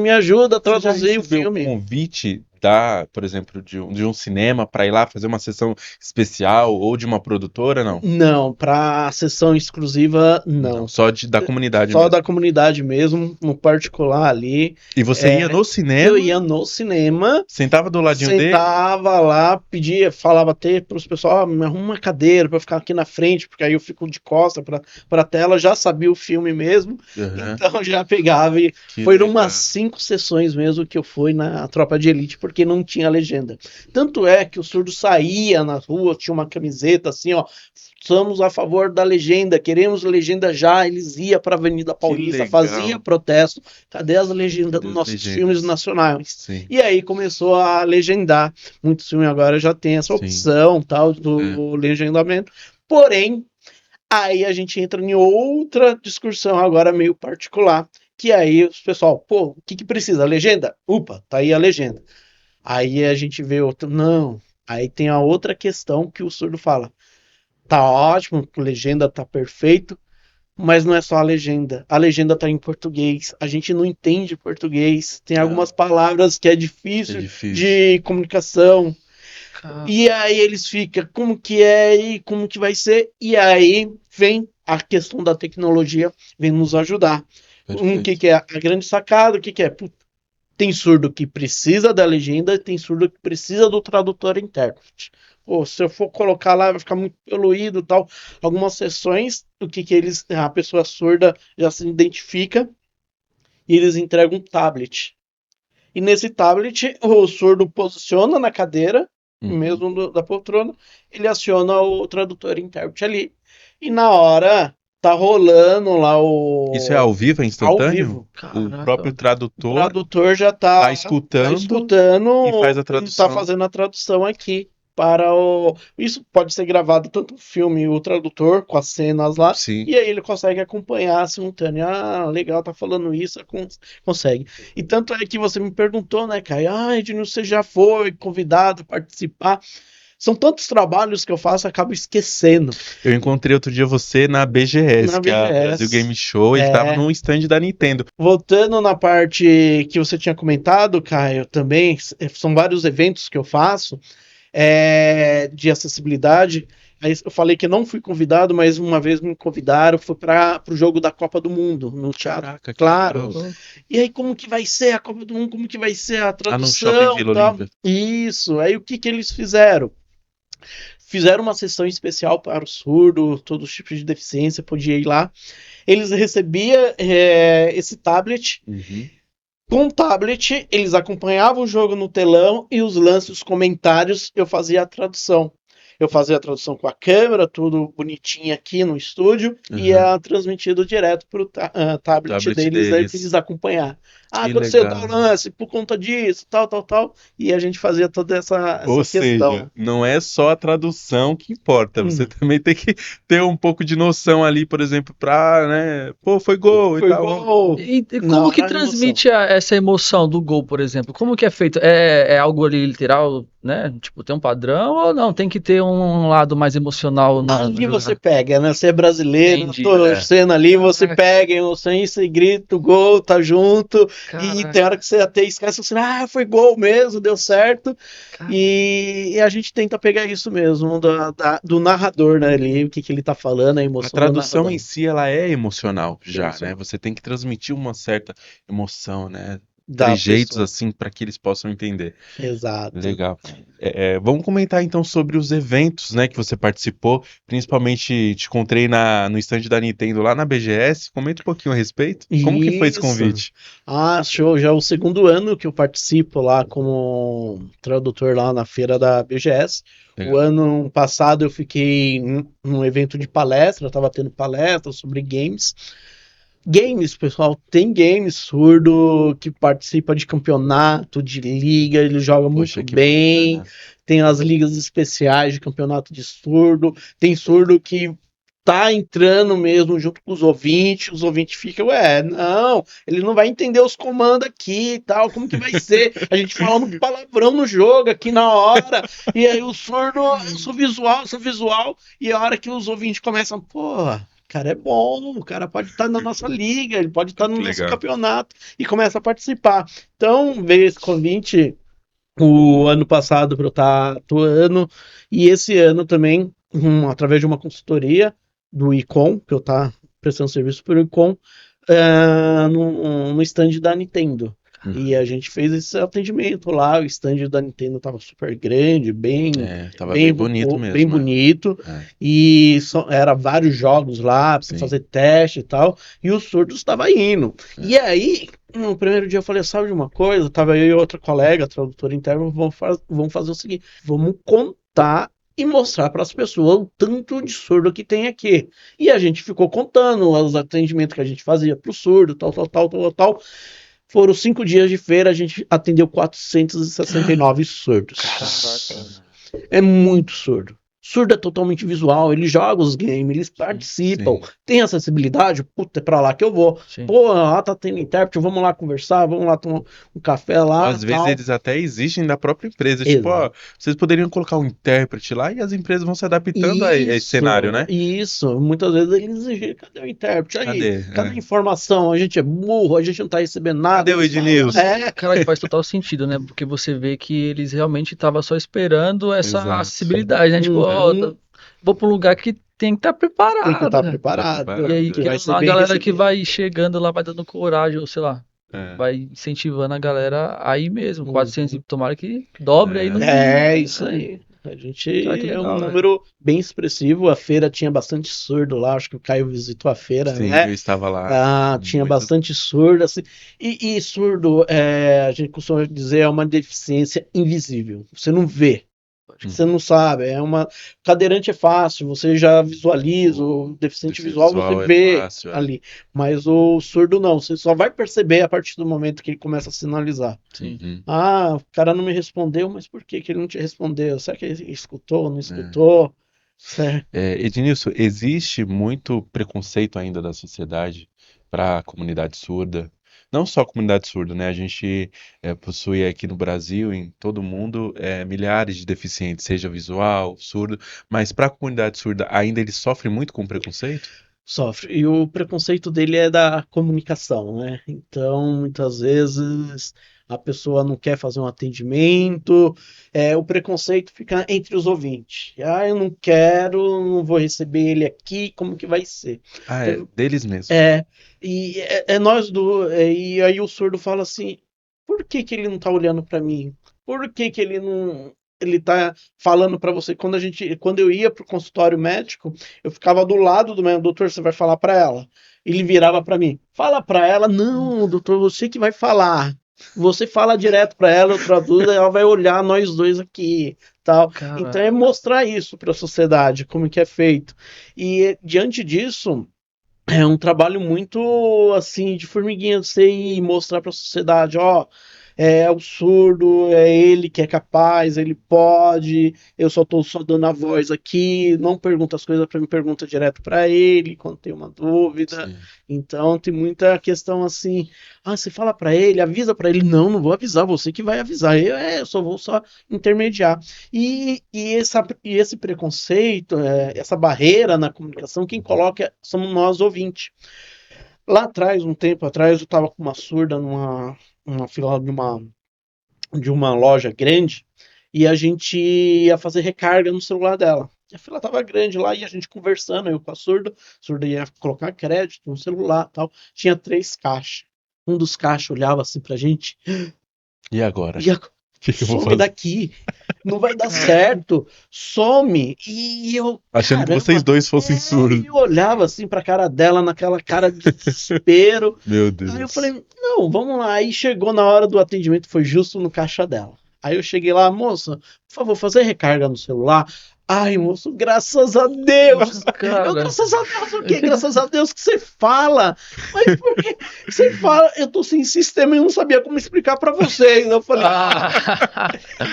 Speaker 3: Me ajuda a traduzir o filme.
Speaker 1: Convite por exemplo, de um cinema para ir lá fazer uma sessão especial ou de uma produtora, não?
Speaker 3: Não, para sessão exclusiva, não.
Speaker 1: Só da comunidade
Speaker 3: mesmo. Só da comunidade mesmo, no particular ali.
Speaker 1: E você ia no cinema?
Speaker 3: Eu ia no cinema.
Speaker 1: Sentava do ladinho dele?
Speaker 3: Sentava lá, pedia, falava até para os pessoal, me arruma uma cadeira para eu ficar aqui na frente, porque aí eu fico de costa para a tela, já sabia o filme mesmo, então já pegava e foram umas 5 sessões mesmo que eu fui na Tropa de Elite, porque não tinha legenda. Tanto é que o surdo saía na rua, tinha uma camiseta assim, ó, somos a favor da legenda, queremos legenda já, eles iam para a Avenida Paulista, fazia protesto, cadê as legendas dos nossos filmes nacionais?
Speaker 1: Sim.
Speaker 3: E aí começou a legendar, muitos filmes agora já tem essa opção, tal, do legendamento, porém, aí a gente entra em outra discussão agora meio particular, que aí o pessoal, o que precisa? Legenda? Upa, tá aí a legenda. Aí a gente vê outro, não. Aí tem a outra questão que o surdo fala. Tá ótimo, a legenda tá perfeito, mas não é só a legenda tá em português. A gente não entende português. Tem algumas palavras que é difícil de comunicação. E aí eles ficam, como que é e como que vai ser? E aí vem a questão da tecnologia, vem nos ajudar. O que é a grande sacada? O que é? Tem surdo que precisa da legenda, tem surdo que precisa do tradutor e intérprete. Se eu for colocar lá, vai ficar muito poluído e tal. Algumas sessões, a pessoa surda já se identifica e eles entregam um tablet. E nesse tablet, o surdo posiciona na cadeira, mesmo da poltrona, ele aciona o tradutor e intérprete ali. E na hora... tá rolando lá o...
Speaker 1: Isso é ao vivo, é instantâneo?
Speaker 3: Ao vivo.
Speaker 1: O próprio tradutor...
Speaker 3: O tradutor já tá
Speaker 1: escutando
Speaker 3: e
Speaker 1: faz a tradução.
Speaker 3: Tá fazendo a tradução aqui para o... Isso pode ser gravado tanto o filme, o tradutor, com as cenas lá, e aí ele consegue acompanhar simultâneo. Legal, tá falando isso, consegue. E tanto é que você me perguntou, né, Caio? Ednilson, você já foi convidado a participar... São tantos trabalhos que eu faço, acabo esquecendo.
Speaker 1: Eu encontrei outro dia você na BGS, que é a Brasil Game Show, e estava num stand da Nintendo.
Speaker 3: Voltando na parte que você tinha comentado, Caio, também, são vários eventos que eu faço de acessibilidade. Aí eu falei que não fui convidado, mas uma vez me convidaram, foi para o jogo da Copa do Mundo, no teatro.
Speaker 1: Caraca, que
Speaker 3: Claro.
Speaker 1: legal.
Speaker 3: E aí, como que vai ser a Copa do Mundo? Como que vai ser a
Speaker 1: No
Speaker 3: tradução?
Speaker 1: Shopping Vila
Speaker 3: Tal?
Speaker 1: Olímpia.
Speaker 3: Isso. Aí o que que eles fizeram? Fizeram uma sessão especial para o surdo, todos os tipos de deficiência, podia ir lá. Eles recebiam esse tablet.
Speaker 1: Uhum.
Speaker 3: Com o tablet, eles acompanhavam o jogo no telão e os lances, os comentários, eu fazia a tradução. Eu fazia a tradução com a câmera, tudo bonitinho aqui no estúdio, e
Speaker 1: Uhum.
Speaker 3: é transmitido direto para o tablet deles, aí eles acompanhar. Ah,
Speaker 1: Que
Speaker 3: aconteceu
Speaker 1: legal.
Speaker 3: tal lance, por conta disso, tal, e a gente fazia toda essa
Speaker 1: Ou
Speaker 3: questão.
Speaker 1: seja, não é só a tradução que importa, você também tem que ter um pouco de noção ali, por exemplo, pra, né, pô, foi gol
Speaker 3: Foi
Speaker 1: e tal.
Speaker 3: gol.
Speaker 2: E
Speaker 3: Não,
Speaker 2: como que
Speaker 3: era
Speaker 2: transmite essa emoção do gol, por exemplo? Como que é feito? É algo ali literal, né? Tipo, tem um padrão ou não? Tem que ter um lado mais emocional na
Speaker 3: Ali
Speaker 2: jogada?
Speaker 3: você pega, né? Você é brasileiro,
Speaker 2: Entendi.
Speaker 3: torcendo ali, você
Speaker 2: Caraca.
Speaker 3: pega a emoção e você grita o gol, tá junto. E
Speaker 2: Caraca.
Speaker 3: tem hora que você até esquece assim, ah, foi gol mesmo, deu certo.
Speaker 2: Caraca.
Speaker 3: E a gente tenta pegar isso mesmo do narrador, né? Ali, o que ele tá falando, a
Speaker 1: A
Speaker 3: emoção do
Speaker 1: tradução
Speaker 3: narrador.
Speaker 1: em si, ela é emocional já,
Speaker 3: Isso.
Speaker 1: né? Você tem que transmitir uma certa emoção, né?
Speaker 3: Da
Speaker 1: Trejeitos
Speaker 3: pessoa.
Speaker 1: assim para que eles possam entender.
Speaker 3: Exato.
Speaker 1: Legal. Vamos comentar então sobre os eventos, né, que você participou. Principalmente te encontrei no stand da Nintendo lá na BGS. Comenta um pouquinho a respeito. Como que foi esse
Speaker 3: Isso.
Speaker 1: convite?
Speaker 3: Ah, show. Já é o segundo ano que eu participo lá como tradutor lá na feira da BGS.
Speaker 1: Legal.
Speaker 3: O ano passado eu fiquei num evento de palestra, estava tendo palestra sobre games. Games, pessoal, tem games surdo que participa de campeonato, de liga, ele joga
Speaker 1: Poxa,
Speaker 3: muito
Speaker 1: que
Speaker 3: bem.
Speaker 1: bacana.
Speaker 3: Tem as ligas especiais de campeonato de surdo. Tem surdo que tá entrando mesmo junto com os ouvintes ficam, não, ele não vai entender os comandos aqui e tal, como que vai ser? A gente falando palavrão no jogo aqui na hora, e aí o surdo, eu sou visual, e a hora que os ouvintes começam, porra, o cara é bom, o cara pode estar na nossa liga, ele pode estar no nosso
Speaker 1: Legal.
Speaker 3: campeonato, e começa a participar. Então, veio esse convite o ano passado para eu estar atuando, e esse ano também, através de uma consultoria do Icom, que eu tá prestando serviço para o Icom, no stand da Nintendo. E a gente fez esse atendimento lá, o stand da Nintendo tava super grande,
Speaker 1: Tava bem bonito mesmo.
Speaker 3: bem bonito,
Speaker 1: É.
Speaker 3: e era vários jogos lá, pra você
Speaker 1: Sim.
Speaker 3: fazer teste e tal, e os surdos estavam indo. E aí, no primeiro dia eu falei, sabe de uma coisa? Tava eu e outra colega, tradutora interna, vamos fazer o seguinte, vamos contar e mostrar para as pessoas o tanto de surdo que tem aqui. E a gente ficou contando os atendimentos que a gente fazia pro surdo, tal. Foram 5 dias de feira, a gente atendeu 469 surdos.
Speaker 1: Caraca.
Speaker 3: É muito surdo. Surdo é totalmente visual, ele joga os games, eles participam,
Speaker 1: Sim.
Speaker 3: tem acessibilidade, puta, é pra lá que eu vou.
Speaker 2: Sim.
Speaker 3: Pô, lá tá tendo intérprete, vamos lá conversar, vamos lá tomar um café lá.
Speaker 1: Às vezes
Speaker 3: tal.
Speaker 1: eles até exigem da própria empresa, tipo, ó, vocês poderiam colocar um intérprete lá e as empresas vão se adaptando a esse cenário, né?
Speaker 3: Isso, muitas vezes eles exigem, cadê o intérprete? Aí, cadê
Speaker 1: É.
Speaker 3: a informação? A gente é burro, a gente não tá recebendo nada.
Speaker 1: Cadê o Ednilson?
Speaker 2: Cara, faz total sentido, né? Porque você vê que eles realmente estavam só esperando essa
Speaker 1: Exato.
Speaker 2: acessibilidade, né? Tipo, ó, vou pra um lugar que tem que estar preparado.
Speaker 3: Tem que estar
Speaker 2: né?
Speaker 3: preparado.
Speaker 2: E aí,
Speaker 3: que vai ser
Speaker 2: a
Speaker 3: bem
Speaker 2: galera que
Speaker 3: recebido.
Speaker 2: vai chegando lá, vai dando coragem, ou sei lá,
Speaker 1: É.
Speaker 2: vai incentivando a galera aí mesmo. 400, tomara que dobre aí no
Speaker 3: Isso aí. A gente
Speaker 2: Cara, que legal,
Speaker 3: um número bem expressivo. A feira tinha bastante surdo lá. Acho que o Caio visitou a feira,
Speaker 1: Sim,
Speaker 3: né?
Speaker 1: eu estava lá.
Speaker 3: Tinha bastante surdo. Assim. E surdo, a gente costuma dizer, é uma deficiência invisível. Você não vê. Você não sabe. Cadeirante é fácil, você já visualiza. O deficiente visual você vê
Speaker 1: fácil,
Speaker 3: ali. Mas o surdo não. Você só vai perceber a partir do momento que ele começa a sinalizar.
Speaker 2: Sim.
Speaker 1: Uhum.
Speaker 3: O cara não me respondeu, mas por que ele não te respondeu? Será que ele escutou, não escutou?
Speaker 1: Ednilson, existe muito preconceito ainda da sociedade para a comunidade surda. Não só a comunidade surda, né? A gente possui aqui no Brasil, em todo o mundo, milhares de deficientes, seja visual, surdo, mas para a comunidade surda ainda eles sofrem muito com preconceito?
Speaker 3: Sofre. E o preconceito dele é da comunicação, né? Então, muitas vezes a pessoa não quer fazer um atendimento, o preconceito fica entre os ouvintes. Eu não quero, não vou receber ele aqui, como que vai ser?
Speaker 1: Deles mesmo.
Speaker 3: E aí o surdo fala assim, por que ele não tá olhando para mim? Por que ele não... Ele tá falando para você, quando eu ia pro consultório médico, eu ficava do lado do meu doutor, você vai falar para ela. Ele virava para mim, fala para ela, não, doutor, você que vai falar. Você fala direto para ela, eu traduzo, ela vai olhar nós dois aqui, tal.
Speaker 2: Caraca.
Speaker 3: Então é mostrar isso para a sociedade, como que é feito. E diante disso, é um trabalho muito assim de formiguinha, você ir mostrar para a sociedade, ó, é o surdo, é ele que é capaz, ele pode, eu só tô só dando a voz aqui, não pergunta as coisas para mim, pergunta direto para ele quando tem uma dúvida.
Speaker 1: Sim.
Speaker 3: Então tem muita questão assim, você fala para ele, avisa para ele, não vou avisar, você que vai avisar, eu só vou intermediar. E esse preconceito, essa barreira na comunicação, quem coloca somos nós ouvintes. Lá atrás, um tempo atrás, eu estava com uma surda numa fila de uma loja grande e a gente ia fazer recarga no celular dela. A fila tava grande lá e a gente conversando, eu com a surda ia colocar crédito no celular e tal. Tinha 3 caixas. Um dos caixas olhava assim pra gente.
Speaker 1: E agora?
Speaker 3: Que eu vou fazer? Daqui. Não vai dar certo. Some. E eu...
Speaker 1: Achando que vocês dois fossem surdos.
Speaker 3: Eu olhava assim pra cara dela, naquela cara de desespero.
Speaker 1: Meu Deus.
Speaker 3: Aí eu falei, não, vamos lá. Aí chegou na hora do atendimento, foi justo no caixa dela. Aí eu cheguei lá, moça, por favor, fazer recarga no celular. Ai, moço, graças a Deus! Graças a Deus o quê? Graças a Deus que você fala! Mas por que você fala? Eu tô sem sistema e não sabia como explicar pra vocês. Eu falei,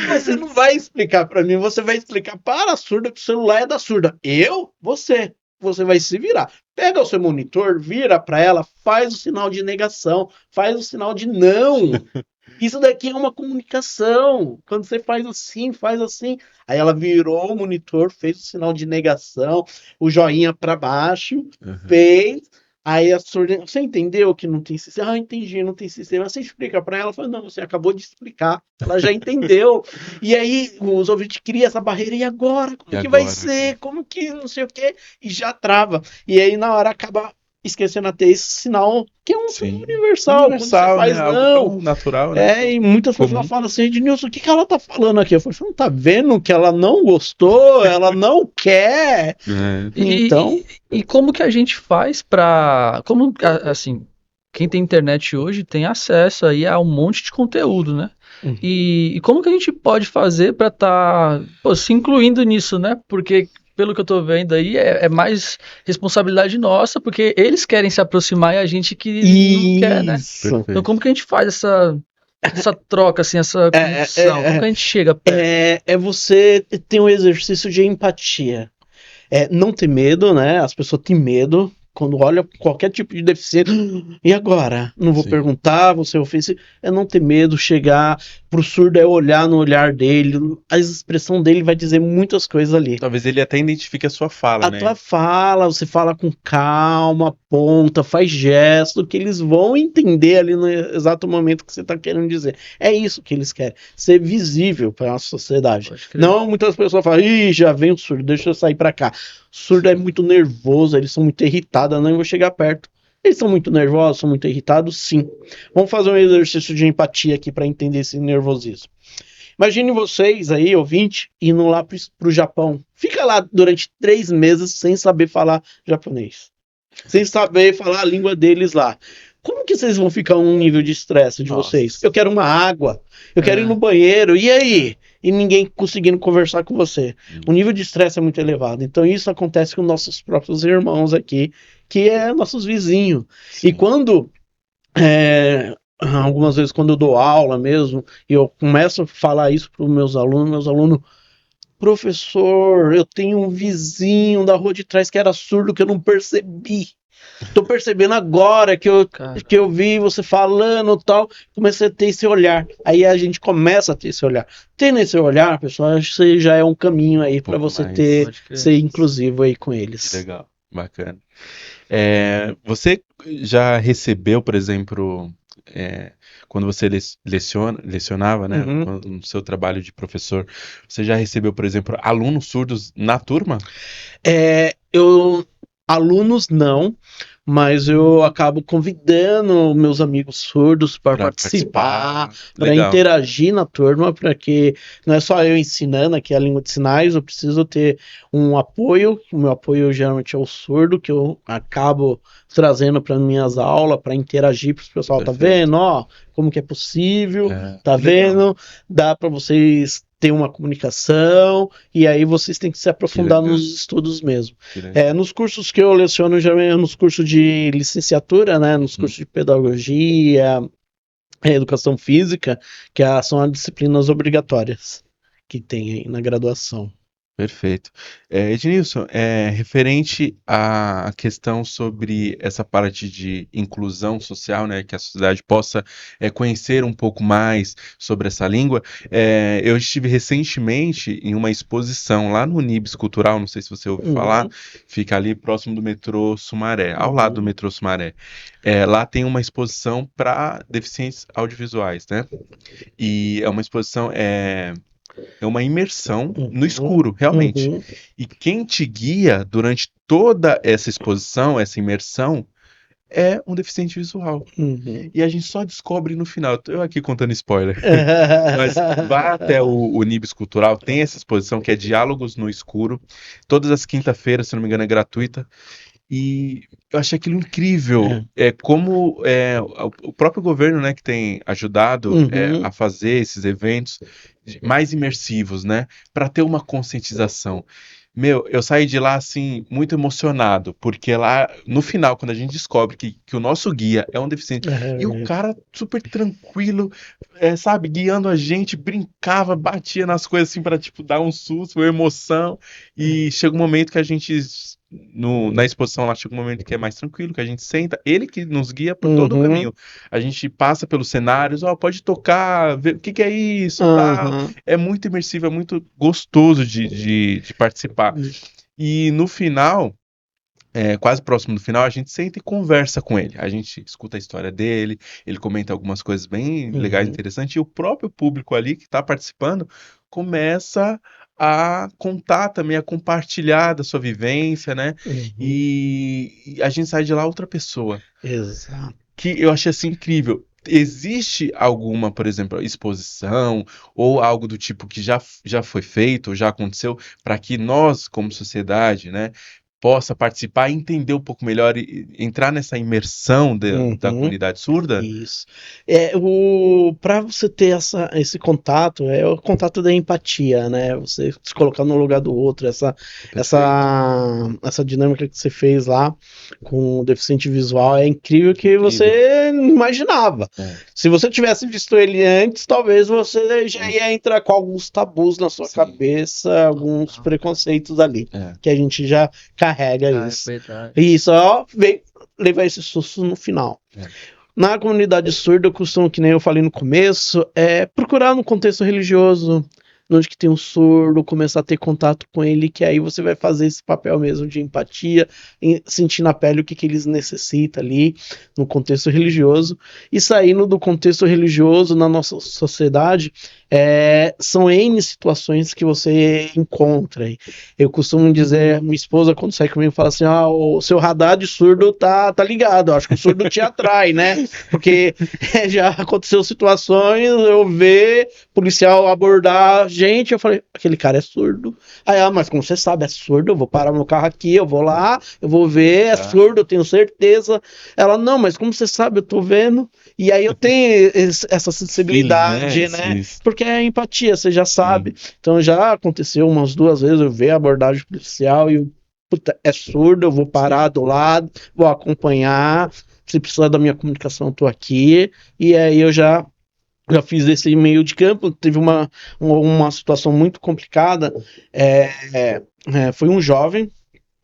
Speaker 3: mas você não vai explicar pra mim, você vai explicar para a surda que o celular é da surda. Você vai se virar. Pega o seu monitor, vira pra ela, faz o sinal de negação, faz o sinal de não. Isso daqui é uma comunicação. Quando você faz assim. Aí ela virou o monitor, fez o sinal de negação, o joinha para baixo, fez. Aí a surda, você entendeu que não tem sistema? Entendi, não tem sistema. Você explica para ela, fala, não, você acabou de explicar. Ela já entendeu. E aí os ouvintes criam essa barreira, e agora? Como que vai ser? Como que não sei o quê? E já trava. E aí na hora acaba esquecendo até esse sinal, que é um sinal universal. Quando você faz,
Speaker 1: né?
Speaker 3: não.
Speaker 1: Algo natural, né?
Speaker 3: E muitas pessoas falam assim, Ednilson, o que ela tá falando aqui? Eu falei, você não tá vendo que ela não gostou, ela não quer? Então...
Speaker 2: E como que a gente faz pra... Como, assim, quem tem internet hoje tem acesso aí a um monte de conteúdo, né? E como que a gente pode fazer pra tá se incluindo nisso, né? Porque... Pelo que eu tô vendo aí, é mais responsabilidade nossa, porque eles querem se aproximar e a gente que não quer, né? Então como que a gente faz essa troca, assim, essa conexão? Como que a gente chega perto?
Speaker 3: Você ter um exercício de empatia. Não ter medo, né? As pessoas têm medo quando olham qualquer tipo de deficiência. E agora? Não vou perguntar, vou ser ofensivo. É não ter medo, chegar pro surdo, olhar no olhar dele. A expressão dele vai dizer muitas coisas ali.
Speaker 1: Talvez ele até identifique a sua fala, né?
Speaker 3: A tua fala, você fala com calma, aponta, faz gesto, que eles vão entender ali no exato momento que você tá querendo dizer. É isso que eles querem, ser visível para a nossa sociedade. Não, muitas pessoas falam, já vem o surdo, deixa eu sair para cá. O surdo é muito nervoso, eles são muito irritados, não vou chegar perto. Eles são muito nervosos, são muito irritados? Sim. Vamos fazer um exercício de empatia aqui para entender esse nervosismo. Imagine vocês aí, ouvinte, indo lá pro Japão. Fica lá durante 3 meses sem saber falar japonês. Sem saber falar a língua deles lá. Como que vocês vão ficar um nível de estresse de vocês? Eu quero uma água, eu quero ir no banheiro, e aí? E ninguém conseguindo conversar com você. O nível de estresse é muito elevado. Então isso acontece com nossos próprios irmãos aqui, que é nossos vizinhos. Sim. E quando... algumas vezes quando eu dou aula mesmo, e eu começo a falar isso para os meus alunos, professor, eu tenho um vizinho da rua de trás que era surdo que eu não percebi. Tô percebendo agora que eu vi você falando e tal, comecei a ter esse olhar. Aí a gente começa a ter esse olhar. Tendo esse olhar, pessoal, acho que já é um caminho aí para você ser inclusivo aí com eles.
Speaker 1: Legal. Bacana. Você já recebeu, por exemplo, quando você lecionava, né, no seu trabalho de professor, você já recebeu, por exemplo, alunos surdos na turma?
Speaker 3: Alunos não, mas eu acabo convidando meus amigos surdos para participar, para interagir na turma, para que não é só eu ensinando aqui a língua de sinais, eu preciso ter um apoio. O meu apoio geralmente é o surdo, que eu acabo trazendo para minhas aulas, para interagir para o pessoal. Perfeito. Tá vendo? Ó, como que é possível? Tá vendo? Dá para vocês ter uma comunicação, e aí vocês têm que se aprofundar nos estudos mesmo. Nos cursos que eu leciono, geralmente nos cursos de licenciatura, né, nos cursos de pedagogia, educação física, que são as disciplinas obrigatórias que tem aí na graduação.
Speaker 1: Perfeito. Ednilson, referente à questão sobre essa parte de inclusão social, né, que a sociedade possa conhecer um pouco mais sobre essa língua, eu estive recentemente em uma exposição lá no Nibs Cultural, não sei se você ouviu falar, fica ali próximo do metrô Sumaré, ao lado do metrô Sumaré. Lá tem uma exposição para deficientes audiovisuais, né? E é uma exposição... É uma imersão no escuro, realmente. E quem te guia durante toda essa exposição, essa imersão, é um deficiente visual. E a gente só descobre no final. Eu aqui contando spoiler. Mas vá até o Nibs Cultural, tem essa exposição que é Diálogos no Escuro. Todas as quinta-feiras, se não me engano, é gratuita. E eu achei aquilo incrível, como o próprio governo, né, que tem ajudado a fazer esses eventos mais imersivos, né, para ter uma conscientização. Meu, eu saí de lá, assim, muito emocionado, porque lá, no final, quando a gente descobre que o nosso guia é um deficiente, e o cara super tranquilo, sabe, guiando a gente, brincava, batia nas coisas, assim, para, tipo, dar um susto, uma emoção, e chega um momento que a gente... na exposição lá chega um momento que é mais tranquilo, que a gente senta, ele que nos guia por todo o caminho. A gente passa pelos cenários, pode tocar, ver o que é isso, tal. É muito imersivo, é muito gostoso de participar. E no final, quase próximo do final, a gente senta e conversa com ele. A gente escuta a história dele, ele comenta algumas coisas bem legais, interessantes, e o próprio público ali que está participando começa a contar também, a compartilhar da sua vivência, né? E a gente sai de lá outra pessoa.
Speaker 3: Exato.
Speaker 1: Que eu achei assim incrível. Existe alguma, por exemplo, exposição ou algo do tipo que já foi feito, ou já aconteceu, para que nós, como sociedade, né, possa participar e entender um pouco melhor e entrar nessa imersão da comunidade surda?
Speaker 3: Isso. Para você ter esse contato, é o contato da empatia, né? Você se colocar no lugar do outro, essa dinâmica que você fez lá com o deficiente visual é incrível que você não imaginava. Se você tivesse visto ele antes, talvez você já ia entrar com alguns tabus na sua cabeça, alguns preconceitos ali, que a gente já carrega isso. E só levar esse susto no final. Na comunidade surda, eu costumo, que nem eu falei no começo, procurar no contexto religioso, onde que tem um surdo, começar a ter contato com ele, que aí você vai fazer esse papel mesmo de empatia, sentir na pele o que eles necessitam ali, no contexto religioso. E saindo do contexto religioso, na nossa sociedade, são N situações que você encontra. Eu costumo dizer, minha esposa, quando sai comigo, fala assim, o seu radar de surdo tá ligado, eu acho que o surdo te atrai, né? Porque já aconteceu situações, eu ver policial abordar gente, eu falei, aquele cara é surdo. Aí, mas como você sabe, é surdo, eu vou parar meu carro aqui, eu vou lá, eu vou ver, é surdo, eu tenho certeza. Ela, não, mas como você sabe, eu tô vendo. E aí eu tenho essa sensibilidade, né? Porque é empatia, você já sabe. Então já aconteceu umas 2 vezes, eu ver a abordagem policial e puta, é surdo, eu vou parar do lado, vou acompanhar. Se precisar da minha comunicação, eu tô aqui. E aí eu já fiz esse meio de campo. Teve uma situação muito complicada. Foi um jovem,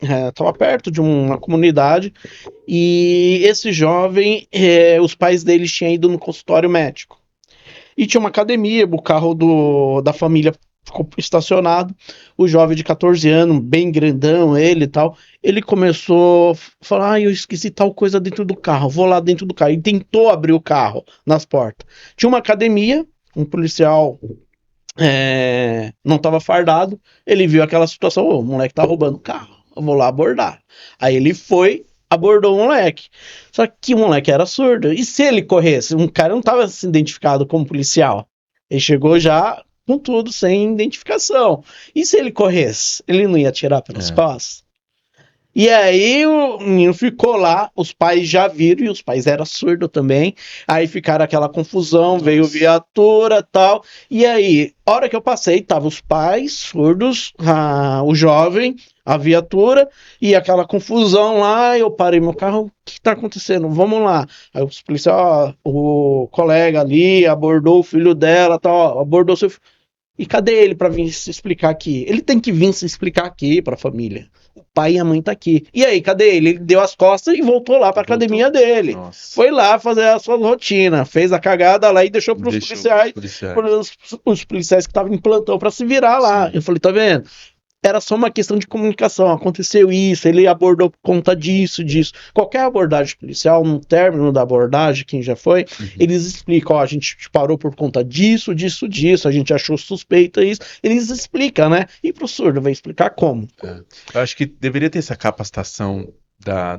Speaker 3: estava perto de uma comunidade, e esse jovem, os pais deles tinham ido no consultório médico. E tinha uma academia, o carro da família ficou estacionado. O jovem de 14 anos, bem grandão, ele e tal, ele começou a falar, eu esqueci tal coisa dentro do carro, vou lá dentro do carro. E tentou abrir o carro nas portas. Tinha uma academia, um policial não estava fardado, ele viu aquela situação, o moleque tá roubando o carro, eu vou lá abordar. Aí ele foi, abordou o moleque. Só que o moleque era surdo. E se ele corresse? Um cara não estava se identificado como policial. Ele chegou já com tudo, sem identificação. E se ele corresse? Ele não ia atirar pelas costas? E aí o menino ficou lá, os pais já viram, e os pais eram surdos também. Aí ficaram aquela confusão, veio viatura e tal. E aí, a hora que eu passei, tava os pais surdos, o jovem, a viatura, e aquela confusão lá. Eu parei meu carro, o que tá acontecendo? Vamos lá. Aí os policiais, o colega ali abordou o filho dela, tal, abordou seu filho. E cadê ele para vir se explicar aqui? Ele tem que vir se explicar aqui para a família. O pai e a mãe tá aqui. E aí, cadê ele? Ele deu as costas e voltou lá para a academia dele.
Speaker 1: Nossa.
Speaker 3: Foi lá fazer a sua rotina, fez a cagada lá e deixou para os policiais que estavam em plantão para se virar lá. Sim. Eu falei, tá vendo? Era só uma questão de comunicação, aconteceu isso, ele abordou por conta disso. Qualquer abordagem policial, no término da abordagem, quem já foi, eles explicam, a gente parou por conta disso, a gente achou suspeita isso, eles explicam, né? E pro surdo vai explicar como.
Speaker 1: Eu acho que deveria ter essa capacitação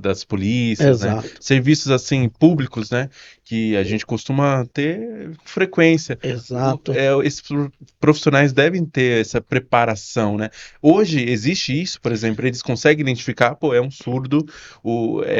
Speaker 1: das polícias, né? Serviços assim públicos, né? Que a gente costuma ter frequência.
Speaker 3: Exato.
Speaker 1: Esses profissionais devem ter essa preparação, né? Hoje existe isso, por exemplo, eles conseguem identificar, é um surdo,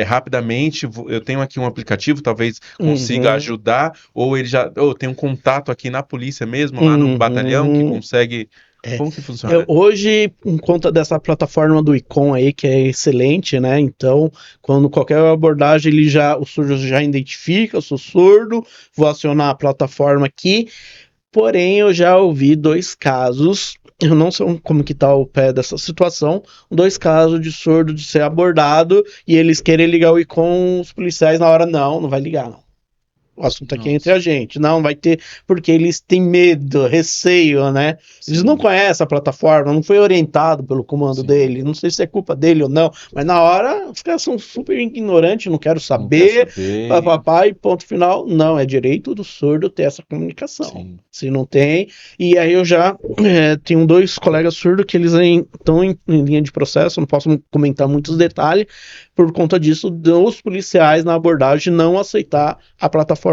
Speaker 1: rapidamente, eu tenho aqui um aplicativo, talvez consiga ajudar, ou ele já tem um contato aqui na polícia mesmo, lá no batalhão, que consegue... Como que funciona?
Speaker 3: Hoje, em conta dessa plataforma do ICOM aí, que é excelente, né? Então, quando qualquer abordagem, o surdo já identifica, eu sou surdo, vou acionar a plataforma aqui. Porém, eu já ouvi 2 casos, eu não sei como que tá o pé dessa situação, 2 casos de surdo de ser abordado e eles querem ligar o ICOM, os policiais na hora, não vai ligar, não. O assunto aqui é entre a gente. Não vai ter, porque eles têm medo, receio, né? Sim. Eles não conhecem a plataforma, não foi orientado pelo comando dele. Não sei se é culpa dele ou não, mas na hora os caras são super ignorantes, não quero saber, papapá, e ponto final. Não, é direito do surdo ter essa comunicação. Sim. Se não tem, e aí eu já tenho 2 colegas surdos que eles estão em linha de processo, não posso comentar muitos detalhes, por conta disso, dos policiais na abordagem não aceitar a plataforma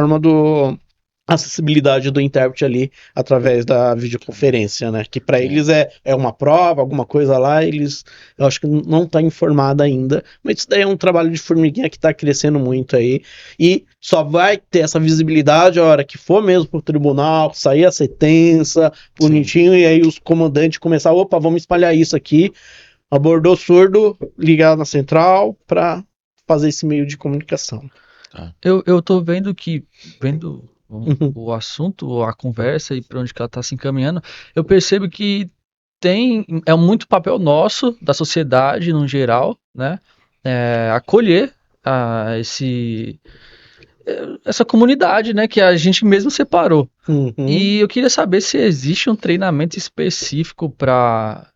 Speaker 3: acessibilidade do intérprete ali através da videoconferência, né? Que para eles é uma prova, alguma coisa lá, eu acho que não está informada ainda, mas isso daí é um trabalho de formiguinha que está crescendo muito aí, e só vai ter essa visibilidade a hora que for mesmo pro tribunal, sair a sentença, bonitinho, e aí os comandantes começar, vamos espalhar isso aqui, abordou surdo, ligar na central para fazer esse meio de comunicação.
Speaker 2: Eu tô vendo o assunto, a conversa e para onde que ela está se encaminhando, eu percebo que é muito papel nosso, da sociedade no geral, né, acolher essa comunidade, né, que a gente mesmo separou. E eu queria saber se existe um treinamento específico para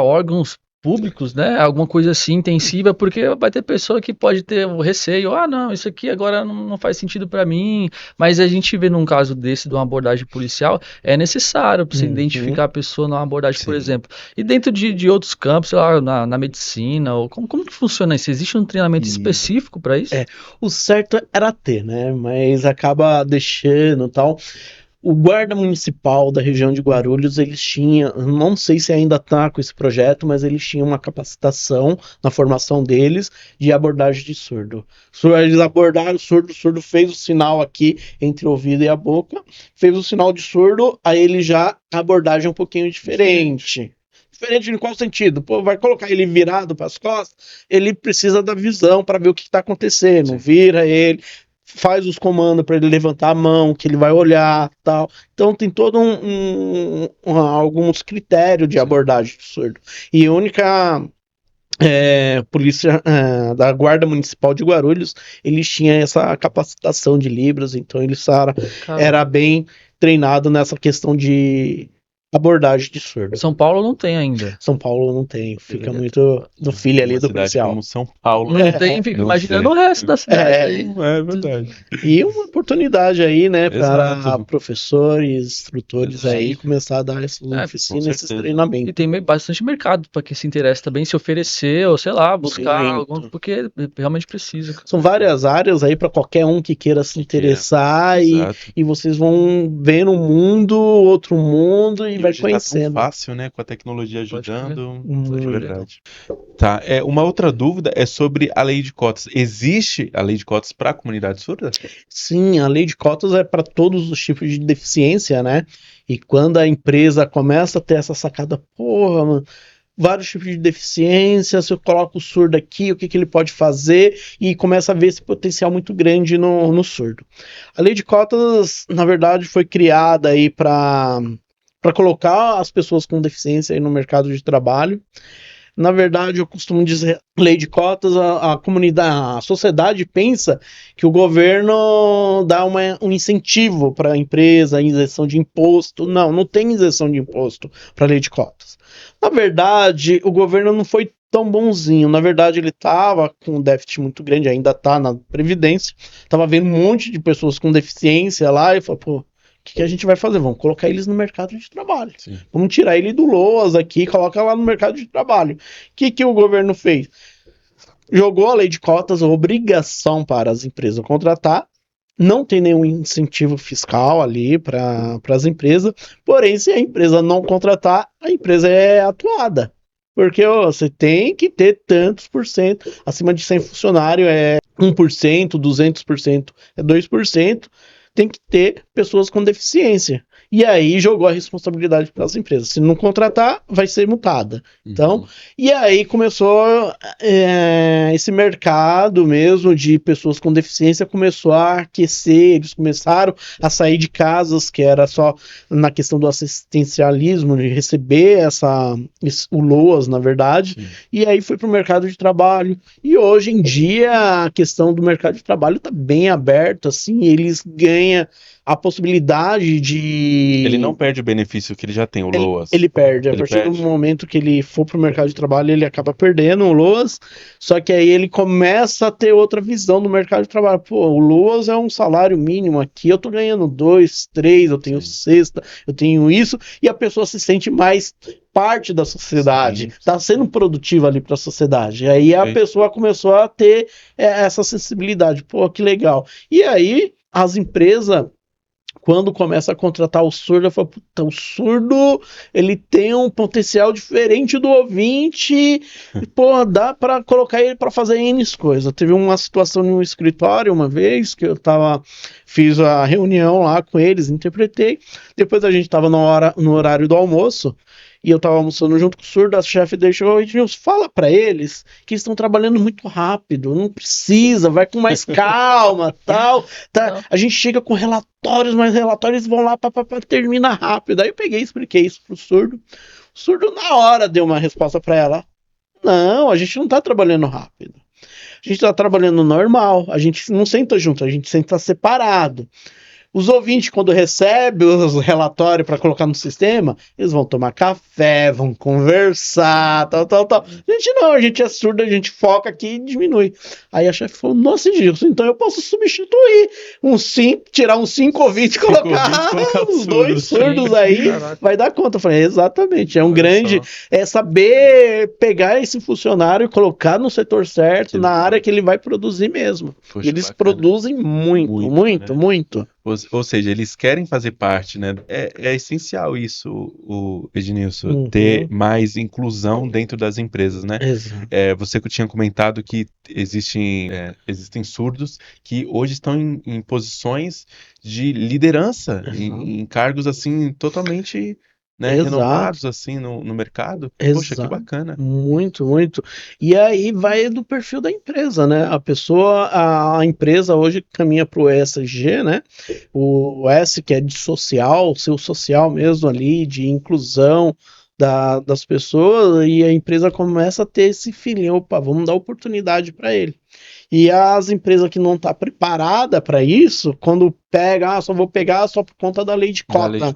Speaker 2: órgãos públicos, né, alguma coisa assim intensiva, porque vai ter pessoa que pode ter o receio, não, isso aqui agora não faz sentido para mim, mas a gente vê num caso desse, de uma abordagem policial, é necessário para você identificar a pessoa numa abordagem, por exemplo. E dentro de outros campos, sei lá, na medicina, ou como que funciona isso? Existe um treinamento específico para isso?
Speaker 3: O certo era ter, né, mas acaba deixando e tal. O guarda municipal da região de Guarulhos, eles tinham, não sei se ainda está com esse projeto, mas eles tinham uma capacitação na formação deles de abordagem de surdo. Eles abordaram o surdo fez o sinal aqui entre o ouvido e a boca, fez o sinal de surdo, aí ele já a abordagem é um pouquinho diferente. Diferente em qual sentido? Vai colocar ele virado para as costas, ele precisa da visão para ver o que está acontecendo, vira ele, faz os comandos para ele levantar a mão, que ele vai olhar, tal. Então tem todo alguns critérios de abordagem do surdo. E a única polícia da Guarda Municipal de Guarulhos, eles tinham essa capacitação de Libras, então eles era bem treinado nessa questão de abordagem de surdo.
Speaker 2: São Paulo não tem ainda.
Speaker 3: São Paulo não tem, fica muito do filho ali
Speaker 1: Uma
Speaker 3: do
Speaker 1: cidade
Speaker 3: policial.
Speaker 1: como São Paulo.
Speaker 2: Não tem, fica
Speaker 1: Não
Speaker 2: imaginando
Speaker 1: sei.
Speaker 2: o resto da cidade. Aí.
Speaker 1: É verdade.
Speaker 3: E uma oportunidade aí, né, para
Speaker 1: Exato.
Speaker 3: professores, instrutores
Speaker 1: Exato.
Speaker 3: aí começar a dar essas
Speaker 2: É,
Speaker 3: oficinas,
Speaker 1: com
Speaker 3: esses
Speaker 1: certeza.
Speaker 3: treinamentos.
Speaker 2: E tem bastante mercado para quem se interessa também se oferecer, ou sei lá, buscar
Speaker 3: Muito.
Speaker 2: algum, porque realmente precisa. Cara.
Speaker 3: São várias áreas aí para qualquer um que queira se interessar
Speaker 1: Exato.
Speaker 3: e vocês vão ver um mundo, outro mundo e vai
Speaker 1: hoje tá tão
Speaker 3: conhecendo.
Speaker 1: fácil, né? Com a tecnologia
Speaker 2: Pode
Speaker 1: ajudando.
Speaker 3: Muito.
Speaker 1: De verdade. Tá. Uma outra dúvida é sobre a lei de cotas. Existe a lei de cotas para a comunidade surda?
Speaker 3: Sim, a lei de cotas é para todos os tipos de deficiência, né? E quando a empresa começa a ter essa sacada, porra, mano, vários tipos de deficiência, se eu coloco o surdo aqui, o que ele pode fazer, e começa a ver esse potencial muito grande no surdo. A lei de cotas, na verdade, foi criada aí para colocar as pessoas com deficiência aí no mercado de trabalho. Na verdade, eu costumo dizer, lei de cotas, a comunidade, a sociedade pensa que o governo dá um incentivo para a empresa, isenção de imposto. Não, não tem isenção de imposto para a lei de cotas. Na verdade, o governo não foi tão bonzinho. Na verdade, ele estava com um déficit muito grande, ainda está na Previdência. Estava vendo um monte de pessoas com deficiência lá e falou, pô, o que a gente vai fazer? Vamos colocar eles no mercado de trabalho.
Speaker 1: Sim.
Speaker 3: Vamos tirar ele do LOAS aqui, coloca lá no mercado de trabalho. O que o governo fez? Jogou a lei de cotas, a obrigação para as empresas contratar. Não tem nenhum incentivo fiscal ali para as empresas. Porém, se a empresa não contratar, a empresa é atuada. Porque você tem que ter tantos por cento. Acima de 100 funcionários é 1%, 200% é 2%. Tem que ter pessoas com deficiência. E aí jogou a responsabilidade para as empresas. Se não contratar, vai ser multada. Então, e aí começou esse mercado mesmo de pessoas com deficiência começou a aquecer, eles começaram a sair de casas que era só na questão do assistencialismo, de receber o LOAS, na verdade, e aí foi para o mercado de trabalho. E hoje em dia a questão do mercado de trabalho está bem aberto, assim, eles ganham a possibilidade de...
Speaker 1: Ele não perde o benefício que ele já tem, o LOAS.
Speaker 3: Ele perde. A partir do momento que ele for para o mercado de trabalho, ele acaba perdendo o LOAS, só que aí ele começa a ter outra visão do mercado de trabalho. Pô, o LOAS é um salário mínimo aqui, eu tô ganhando 2, 3, eu tenho sexta, eu tenho isso, e a pessoa se sente mais parte da sociedade, tá sendo produtiva ali para a sociedade. E aí a pessoa começou a ter essa sensibilidade. Pô, que legal. E aí as empresas, quando começa a contratar o surdo, eu falo, puta, o surdo, ele tem um potencial diferente do ouvinte, e, pô, dá para colocar ele para fazer N coisas. Teve uma situação no escritório uma vez, que eu fiz a reunião lá com eles, interpretei, depois a gente tava no horário do almoço, e eu tava almoçando junto com o surdo, a chefe deixou, e fala para eles que eles estão trabalhando muito rápido, não precisa, vai com mais calma, tal, tá? A gente chega com relatórios, mas relatórios vão lá, termina rápido. Aí eu peguei e expliquei isso pro surdo. O surdo na hora deu uma resposta para ela. Não, a gente não tá trabalhando rápido. A gente tá trabalhando normal, a gente não senta junto, a gente senta separado. Os ouvintes, quando recebem os relatórios para colocar no sistema, eles vão tomar café, vão conversar, tal. A gente não, a gente é surdo, a gente foca aqui e diminui. Aí a chefe falou, nossa, Gilson, então eu posso substituir tirar uns 5 ouvintes e colocar os 2 surdos aí, vai dar conta. Eu falei, exatamente, é saber pegar esse funcionário e colocar no setor certo, na área que ele vai produzir mesmo. Poxa, eles produzem muito.
Speaker 1: Ou seja, eles querem fazer parte, né? É essencial isso, o Ednilson, ter mais inclusão dentro das empresas, né? Você que tinha comentado que existem surdos que hoje estão em posições de liderança, em cargos assim totalmente... Né, renovados assim no mercado. Poxa, que bacana.
Speaker 3: Muito. E aí vai do perfil da empresa, né? A empresa hoje caminha para o ESG, né? O S que é de social, seu social mesmo ali, de inclusão das pessoas, e a empresa começa a ter esse feeling, opa, vamos dar oportunidade para ele. E as empresas que não estão preparadas para isso, quando pega, só vou pegar só por conta da lei de cota.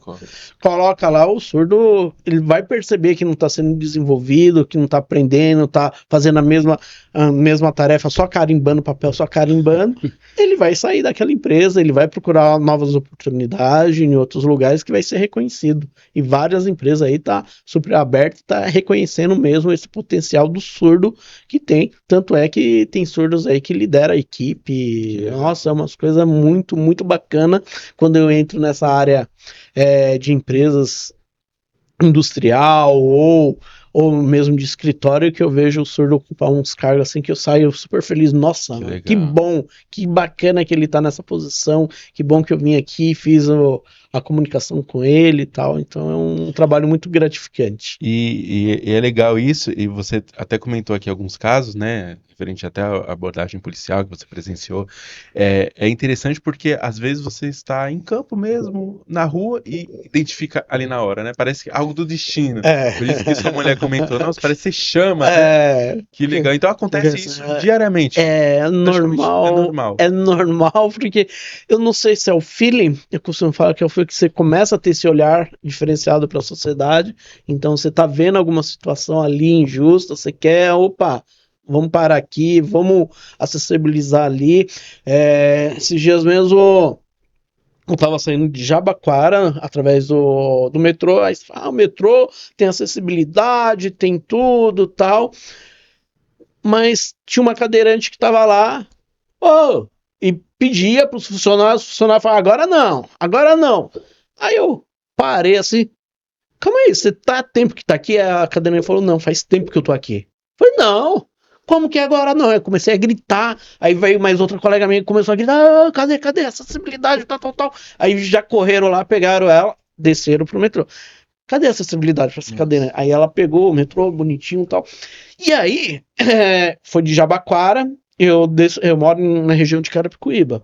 Speaker 3: Coloca lá, o surdo, ele vai perceber que não está sendo desenvolvido, que não está aprendendo, está fazendo a mesma tarefa, só carimbando papel, só carimbando. Ele vai sair daquela empresa, ele vai procurar novas oportunidades em outros lugares que vai ser reconhecido. E várias empresas aí tá super abertas, tá reconhecendo mesmo esse potencial do surdo que tem. Tanto é que tem surdos aí que lideram a equipe. Nossa, é umas coisas muito, muito bacanas quando eu entro nessa área de empresas industrial ou mesmo de escritório, que eu vejo o surdo ocupar uns cargos assim que eu saio super feliz. Nossa, que bom, que bacana que ele tá nessa posição, que bom que eu vim aqui, fiz a comunicação com ele e tal. Então é um trabalho muito gratificante.
Speaker 1: E é legal isso, e você até comentou aqui alguns casos, né, referente até à abordagem policial que você presenciou. É interessante porque às vezes você está em campo mesmo, na rua, e identifica ali na hora, né? Parece algo do destino. Por isso que sua mulher comentou, nossa, parece que você chama, né? Que legal. Então acontece isso diariamente.
Speaker 3: É normal. É normal, porque eu não sei se é o feeling, eu costumo falar que é o feeling que você começa a ter esse olhar diferenciado para a sociedade, então você tá vendo alguma situação ali injusta, você quer, vamos parar aqui, vamos acessibilizar ali. Esses dias mesmo eu tava saindo de Jabaquara através do metrô, aí você fala, o metrô tem acessibilidade, tem tudo tal, mas tinha uma cadeirante que tava lá, e pedia para os funcionários falavam, agora não. Aí eu parei assim, calma aí, você tá tempo que tá aqui? A cadeirante falou, não, faz tempo que eu tô aqui. Eu falei, não. Como que agora não? Eu comecei a gritar, aí veio mais outra colega minha que começou a gritar, cadê a acessibilidade, tal. Aí já correram lá, pegaram ela, desceram pro metrô. Cadê a acessibilidade pra essa cadeira? Aí ela pegou o metrô, bonitinho e tal. E aí, foi de Jabaquara, eu moro na região de Carapicuíba.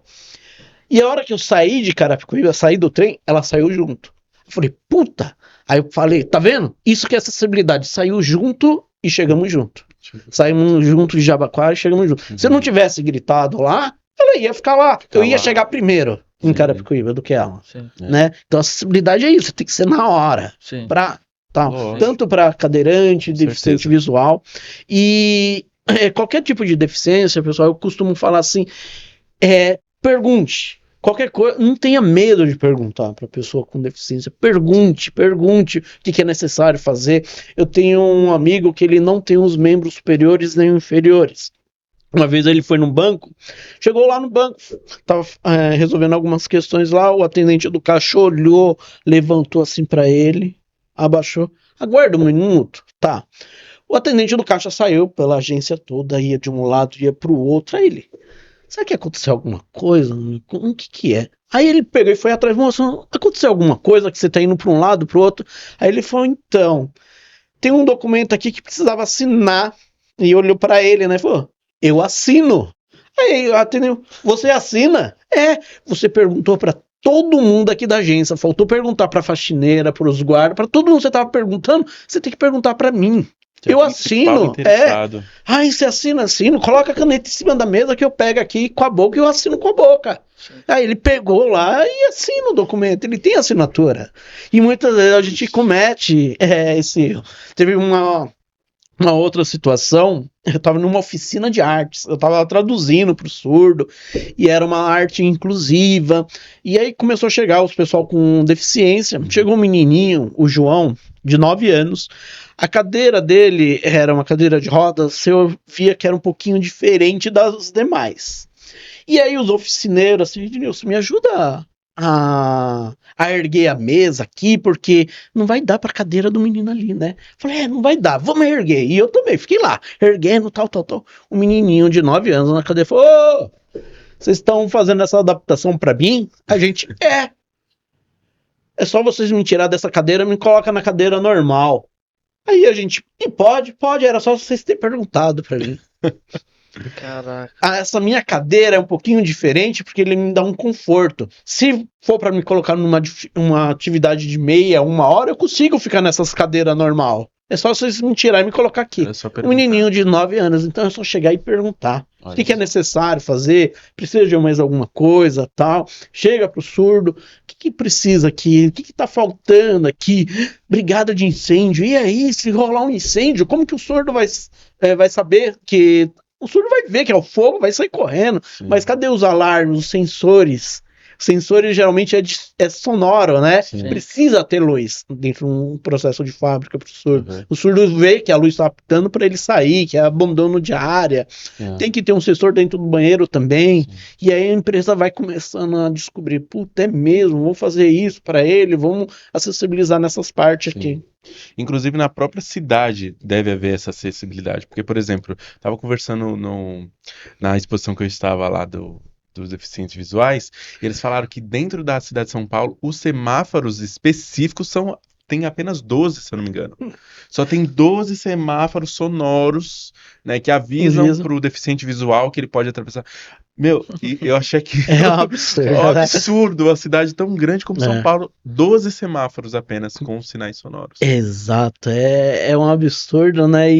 Speaker 3: E a hora que eu saí de Carapicuíba, saí do trem, ela saiu junto. Eu falei, puta! Aí eu falei, tá vendo? Isso que é acessibilidade, saiu junto e chegamos junto. Saímos junto de Jabaquara e chegamos junto. Se eu não tivesse gritado lá, ela ia ficar lá. Eu ia chegar primeiro em Carapicuíba do que ela. Né? Então a acessibilidade é isso, tem que ser na hora. Tanto para cadeirante, deficiente visual. E qualquer tipo de deficiência, pessoal, eu costumo falar assim, pergunte. Qualquer coisa, não tenha medo de perguntar para a pessoa com deficiência. Pergunte o que é necessário fazer. Eu tenho um amigo que ele não tem os membros superiores nem inferiores. Uma vez ele foi no banco, chegou lá no banco, estava resolvendo algumas questões lá, o atendente do caixa olhou, levantou assim para ele, abaixou, aguarda um minuto, tá. O atendente do caixa saiu pela agência toda, ia de um lado, ia para o outro, aí ele... Será que aconteceu alguma coisa? O que é? Aí ele pegou e foi atrás, moço, aconteceu alguma coisa que você tá indo para um lado, para o outro? Aí ele falou, então, tem um documento aqui que precisava assinar. E olhou para ele, né? Falou, eu assino. Aí atendeu, você assina? Você perguntou para todo mundo aqui da agência, faltou perguntar para a faxineira, para os guardas, para todo mundo que você tava perguntando, você tem que perguntar para mim. Eu assino. Aí você assino. Coloca a caneta em cima da mesa que eu pego aqui com a boca e eu assino com a boca. Sim. Aí ele pegou lá e assina o documento. Ele tem assinatura. E muitas vezes a gente comete esse erro. Teve uma outra situação. Eu estava numa oficina de artes. Eu estava traduzindo para o surdo. E era uma arte inclusiva. E aí começou a chegar os pessoal com deficiência. Chegou um menininho, o João, de 9 anos. A cadeira dele era uma cadeira de rodas, eu via que era um pouquinho diferente das demais. E aí os oficineiros, assim, Ednilson, me ajuda a erguer a mesa aqui, porque não vai dar pra cadeira do menino ali, né? Falei, não vai dar, vamos erguer. E eu também, fiquei lá, erguendo, tal. O menininho de 9 anos na cadeira falou, vocês estão fazendo essa adaptação pra mim? A gente, é só vocês me tirar dessa cadeira e me colocar na cadeira normal. Aí a gente, pode, era só vocês terem perguntado pra mim.
Speaker 2: Caraca.
Speaker 3: Essa minha cadeira é um pouquinho diferente porque ele me dá um conforto. Se for pra me colocar numa uma atividade de meia, 1 hora, eu consigo ficar nessas cadeiras normal. É só vocês me tirar e me colocar aqui. Um menininho de 9 anos, então é só chegar e perguntar. O que é necessário fazer? Precisa de mais alguma coisa, tal? Chega pro surdo, o que precisa aqui? O que tá faltando aqui? Brigada de incêndio. E aí, se rolar um incêndio, como que o surdo vai saber que... O surdo vai ver que é o fogo, vai sair correndo. Sim. Mas cadê os alarmes, os sensores? Sensores geralmente é sonoro, né? Sim. Precisa ter luz dentro de um processo de fábrica para o surdo. Uhum. O surdo vê que a luz está apitando para ele sair, que é abandono de área. Tem que ter um sensor dentro do banheiro também. Sim. E aí a empresa vai começando a descobrir, puta, é mesmo, vamos fazer isso para ele, vamos acessibilizar nessas partes. Sim. Aqui.
Speaker 1: Inclusive na própria cidade deve haver essa acessibilidade. Porque, por exemplo, estava conversando na exposição que eu estava lá dos deficientes visuais, e eles falaram que dentro da cidade de São Paulo, os semáforos específicos tem apenas 12, se eu não me engano. Só tem 12 semáforos sonoros, né, que avisam para o deficiente visual que ele pode atravessar. Meu, eu achei que
Speaker 3: é um absurdo.
Speaker 1: Uma cidade tão grande como São Paulo, 12 semáforos apenas com sinais sonoros.
Speaker 3: Exato, é um absurdo, né?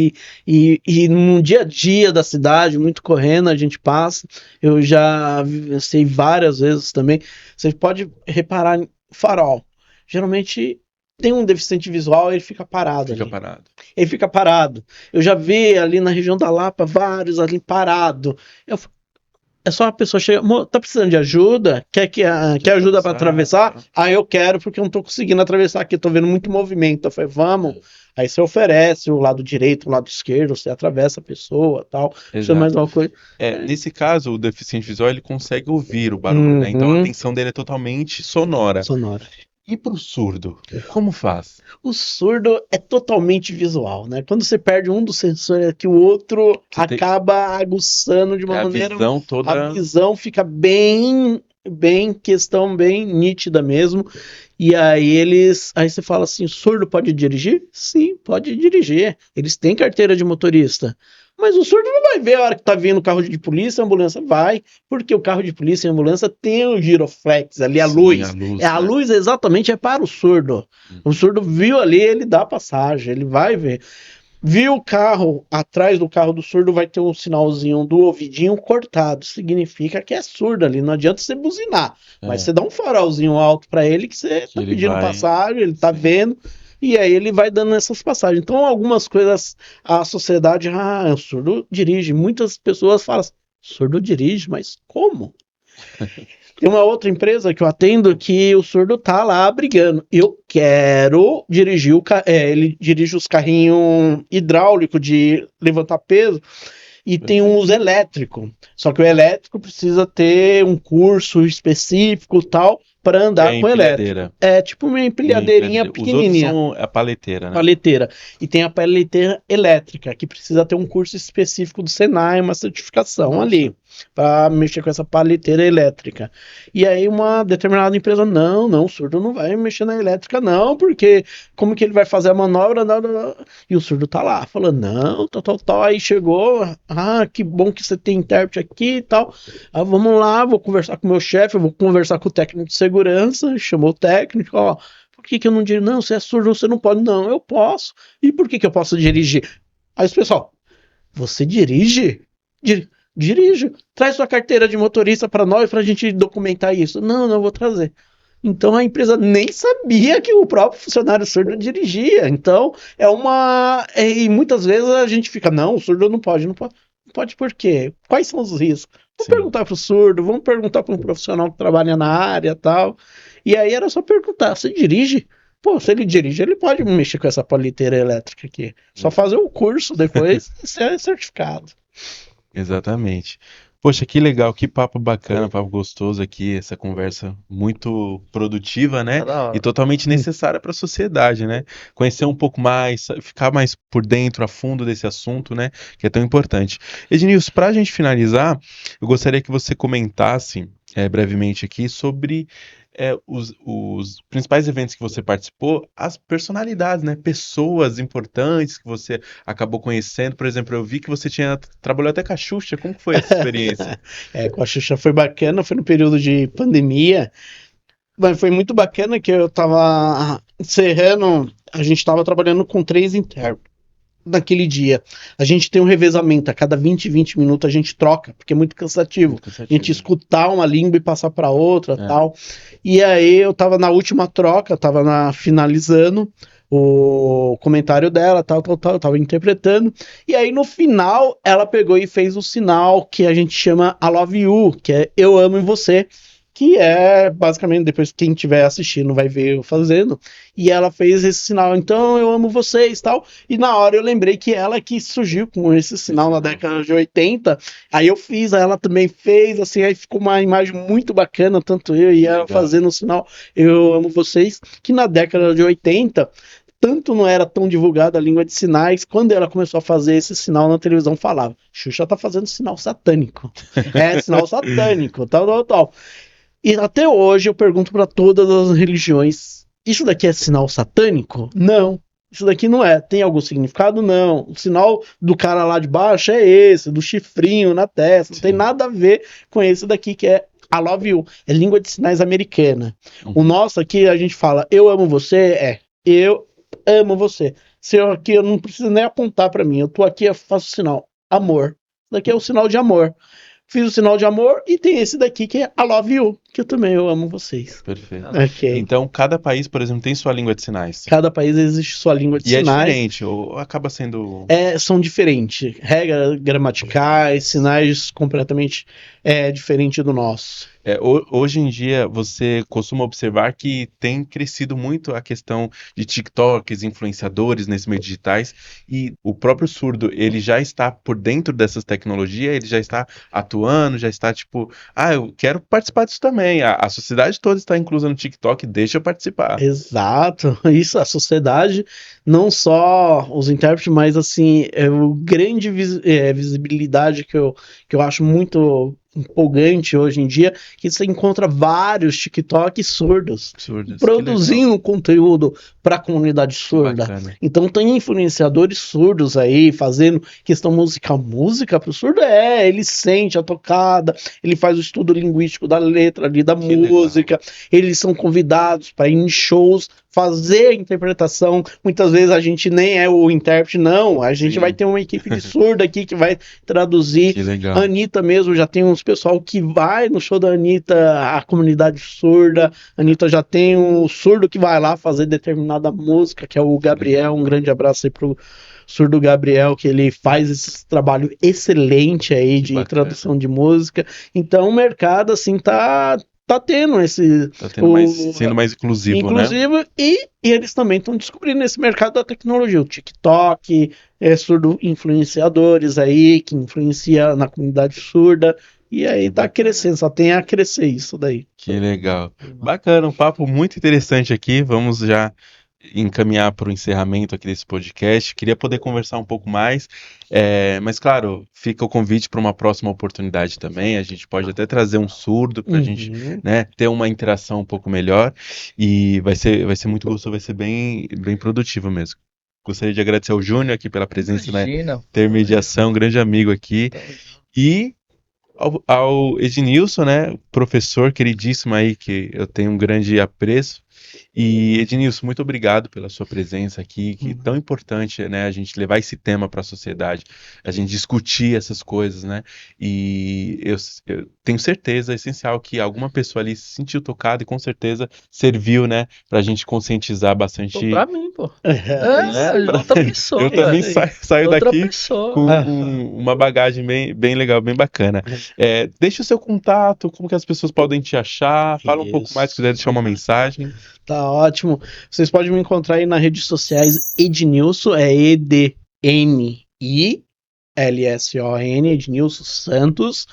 Speaker 3: E no dia a dia da cidade, muito correndo, a gente passa. Eu já sei várias vezes também. Você pode reparar em farol. Geralmente tem um deficiente visual, ele fica parado. Ele fica parado. Eu já vi ali na região da Lapa vários ali parados. É só a pessoa chegar, tá precisando de ajuda? Quer ajuda para atravessar? Ah, eu quero porque eu não tô conseguindo atravessar aqui, tô vendo muito movimento. Eu falei, vamos. Aí você oferece o lado direito, o lado esquerdo, você atravessa a pessoa, tal. Isso é mais uma coisa.
Speaker 1: Nesse caso, o deficiente visual, ele consegue ouvir o barulho, né? Então a atenção dele é totalmente sonora. E pro surdo, como faz?
Speaker 3: O surdo é totalmente visual, né? Quando você perde um dos sensores aqui, o outro acaba aguçando de uma maneira... A visão fica bem nítida mesmo. E aí você fala assim, surdo pode dirigir? Sim, pode dirigir. Eles têm carteira de motorista. Mas o surdo não vai ver a hora que tá vindo o carro de polícia, a ambulância vai, porque o carro de polícia e a ambulância tem o giroflex ali, a luz. A luz exatamente é para o surdo. O surdo viu ali, ele dá passagem, ele vai ver. Viu o carro, atrás do carro do surdo vai ter um sinalzinho do ouvidinho cortado, significa que é surdo ali, não adianta você buzinar, mas você dá um farolzinho alto para ele que você tá pedindo passagem, ele tá vendo. E aí ele vai dando essas passagens. Então, algumas coisas, a sociedade, o surdo dirige. Muitas pessoas falam, surdo dirige, mas como? Tem uma outra empresa que eu atendo que o surdo tá lá brigando. Eu quero dirigir ele dirige os carrinhos hidráulicos de levantar peso e tem uns elétricos. Só que o elétrico precisa ter um curso específico tal para andar com elétrico. É tipo uma empilhadeirinha pequenininha.
Speaker 1: Os outros são a paleteira, né?
Speaker 3: Paleteira. E tem a paleteira elétrica, que precisa ter um curso específico do Senai, uma certificação ali, para mexer com essa paleteira elétrica. E aí uma determinada empresa, não, o surdo não vai mexer na elétrica não, porque como que ele vai fazer a manobra? Não. E o surdo tá lá, falando, não, tal. Aí chegou, que bom que você tem intérprete aqui e tal. Vamos lá, vou conversar com o meu chefe, vou conversar com o técnico de segurança, chamou o técnico, por que eu não dirijo? Não, você é surdo, você não pode. Não, eu posso. E por que eu posso dirigir? Aí o pessoal, você dirige? Dirige. Traz sua carteira de motorista para nós, para a gente documentar isso. Não vou trazer. Então a empresa nem sabia que o próprio funcionário surdo dirigia. Então e muitas vezes a gente fica, não, o surdo não pode. Não pode por quê? Quais são os riscos? Vamos perguntar pro surdo, vamos perguntar para um profissional que trabalha na área e tal. E aí era só perguntar, você dirige? Pô, se ele dirige, ele pode mexer com essa paliteira elétrica aqui. Só fazer o curso depois e ser certificado.
Speaker 1: Exatamente. Poxa, que legal, que papo bacana, papo gostoso aqui, essa conversa muito produtiva, né? E totalmente necessária para a sociedade, né? Conhecer um pouco mais, ficar mais por dentro, a fundo desse assunto, né? Que é tão importante. Ednilson, para a gente finalizar, eu gostaria que você comentasse brevemente aqui sobre os principais eventos que você participou, as personalidades, né? Pessoas importantes que você acabou conhecendo. Por exemplo, eu vi que você trabalhou até com a Xuxa. Como que foi essa experiência?
Speaker 3: Com a Xuxa foi bacana, foi no período de pandemia. Mas foi muito bacana que eu tava encerrando, a gente tava trabalhando com 3 intérpretes. naquele dia. A gente tem um revezamento, a cada 20 minutos a gente troca, porque é muito cansativo. A gente escutar uma língua e passar para outra, tal. E aí eu tava na última troca, finalizando o comentário dela, tal, eu tava interpretando, e aí no final ela pegou e fez o sinal que a gente chama I love you, que é eu amo em você, que é basicamente, depois quem estiver assistindo vai ver eu fazendo, e ela fez esse sinal, então eu amo vocês, tal, e na hora eu lembrei que ela que surgiu com esse sinal na década de 80, aí eu fiz, aí ela também fez, assim, aí ficou uma imagem muito bacana, tanto eu e ela fazendo o sinal eu amo vocês, que na década de 80 tanto não era tão divulgada a língua de sinais, quando ela começou a fazer esse sinal na televisão, falava, Xuxa tá fazendo sinal satânico. Sinal satânico, tal. E até hoje eu pergunto para todas as religiões, isso daqui é sinal satânico? Não. Isso daqui não é. Tem algum significado? Não. O sinal do cara lá de baixo é esse, do chifrinho na testa. Não tem nada a ver com esse daqui que é I love you. É língua de sinais americana. O nosso aqui a gente fala eu amo você, eu amo você. Se eu aqui eu não preciso nem apontar para mim. Eu tô aqui, eu faço sinal amor. Isso daqui é o sinal de amor. Fiz o sinal de amor e tem esse daqui que é I love you, que eu amo vocês.
Speaker 1: Perfeito.
Speaker 3: Okay.
Speaker 1: Então, cada país, por exemplo, tem sua língua de sinais.
Speaker 3: Cada país existe sua língua de sinais.
Speaker 1: E é diferente, ou acaba sendo...
Speaker 3: São diferentes. Regras gramaticais, sinais completamente diferentes do nosso.
Speaker 1: Hoje em dia, você costuma observar que tem crescido muito a questão de TikToks, influenciadores nesses meios digitais, e o próprio surdo, ele já está por dentro dessas tecnologias, ele já está atuando, já está tipo, eu quero participar disso também, a sociedade toda está inclusa no TikTok, deixa eu participar.
Speaker 3: Exato, isso, a sociedade, não só os intérpretes, mas assim, o grande visibilidade que eu acho muito empolgante hoje em dia, que você encontra vários TikTok surdos produzindo conteúdo para a comunidade surda. Então tem influenciadores surdos aí fazendo questão musical. Música para o surdo ele sente a tocada, ele faz o estudo linguístico da letra ali da música, legal. Eles são convidados para ir em shows, fazer a interpretação. Muitas vezes a gente nem é o intérprete, não. A gente vai ter uma equipe de surda aqui que vai traduzir.
Speaker 1: Que legal.
Speaker 3: A Anitta mesmo já tem uns pessoal que vai no show da Anitta, a comunidade surda. A Anitta já tem um surdo que vai lá fazer determinada música, que é o Gabriel. Um grande abraço aí pro surdo Gabriel, que ele faz esse trabalho excelente aí de tradução de música. Então o mercado, assim, tá tendo esse...
Speaker 1: sendo mais inclusivo, né?
Speaker 3: E eles também estão descobrindo esse mercado da tecnologia. O TikTok, surdo influenciadores aí, que influencia na comunidade surda. E aí tá crescendo, só tem a crescer isso daí.
Speaker 1: Que legal. Bacana, um papo muito interessante aqui. Vamos já encaminhar para o encerramento aqui desse podcast. Queria poder conversar um pouco mais, mas claro, fica o convite para uma próxima oportunidade também. A gente pode até trazer um surdo para a gente, né, ter uma interação um pouco melhor, e vai ser muito gostoso, vai ser bem produtivo mesmo. Gostaria de agradecer ao Júnior aqui pela presença na intermediação, um grande amigo aqui, e ao Ednilson, né, professor queridíssimo aí, que eu tenho um grande apreço. E Ednilson, muito obrigado pela sua presença aqui, que é tão importante, né, a gente levar esse tema para a sociedade, a gente discutir essas coisas, né, e eu tenho certeza, é essencial que alguma pessoa ali se sentiu tocada e com certeza serviu, né, pra gente conscientizar bastante.
Speaker 2: Pra mim, pô. Outra pessoa.
Speaker 1: Eu também saio daqui com uma bagagem bem legal, bem bacana. Deixa o seu contato, como que as pessoas podem te achar, fala um pouco mais, se quiser deixar uma mensagem.
Speaker 3: Tá ótimo. Vocês podem me encontrar aí nas redes sociais Ednilson, EDNILSON, Ednilson Santos.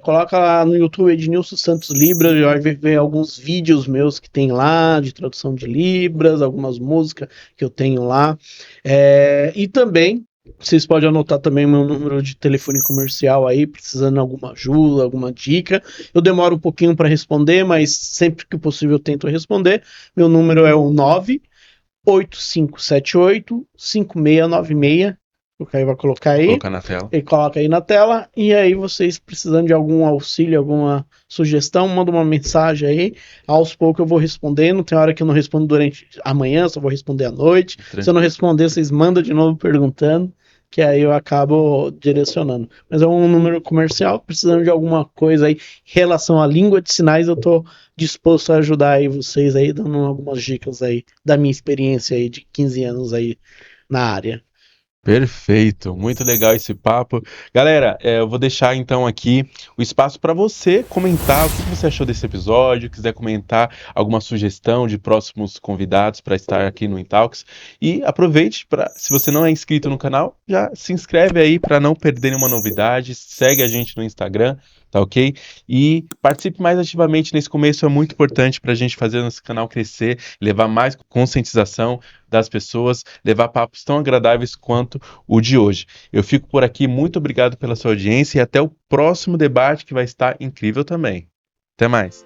Speaker 3: Coloca lá no YouTube Ednilson Santos Libras, já vai ver alguns vídeos meus que tem lá, de tradução de Libras, algumas músicas que eu tenho lá. E também, vocês podem anotar também o meu número de telefone comercial aí, precisando de alguma ajuda, alguma dica. Eu demoro um pouquinho para responder, mas sempre que possível eu tento responder. Meu número é o 98578-5696. O Caio vai colocar aí.
Speaker 1: Vou colocar na tela.
Speaker 3: Ele coloca aí na tela. E aí, vocês precisando de algum auxílio, alguma sugestão, manda uma mensagem aí. Aos poucos eu vou respondendo. Tem hora que eu não respondo durante a manhã, só vou responder à noite.
Speaker 1: Tranquilo.
Speaker 3: Se eu não responder, vocês mandam de novo perguntando, que aí eu acabo direcionando. Mas é um número comercial, precisando de alguma coisa aí em relação à língua de sinais, eu tô disposto a ajudar aí vocês aí, dando algumas dicas aí da minha experiência aí de 15 anos aí na área.
Speaker 1: Perfeito, muito legal esse papo. Galera, eu vou deixar então aqui o espaço para você comentar o que você achou desse episódio, quiser comentar alguma sugestão de próximos convidados para estar aqui no Intalks. E aproveite para, se você não é inscrito no canal, já se inscreve aí para não perder nenhuma novidade, segue a gente no Instagram, tá ok? E participe mais ativamente nesse começo, é muito importante para a gente fazer nosso canal crescer, levar mais conscientização das pessoas, levar papos tão agradáveis quanto o de hoje. Eu fico por aqui, muito obrigado pela sua audiência e até o próximo debate que vai estar incrível também. Até mais!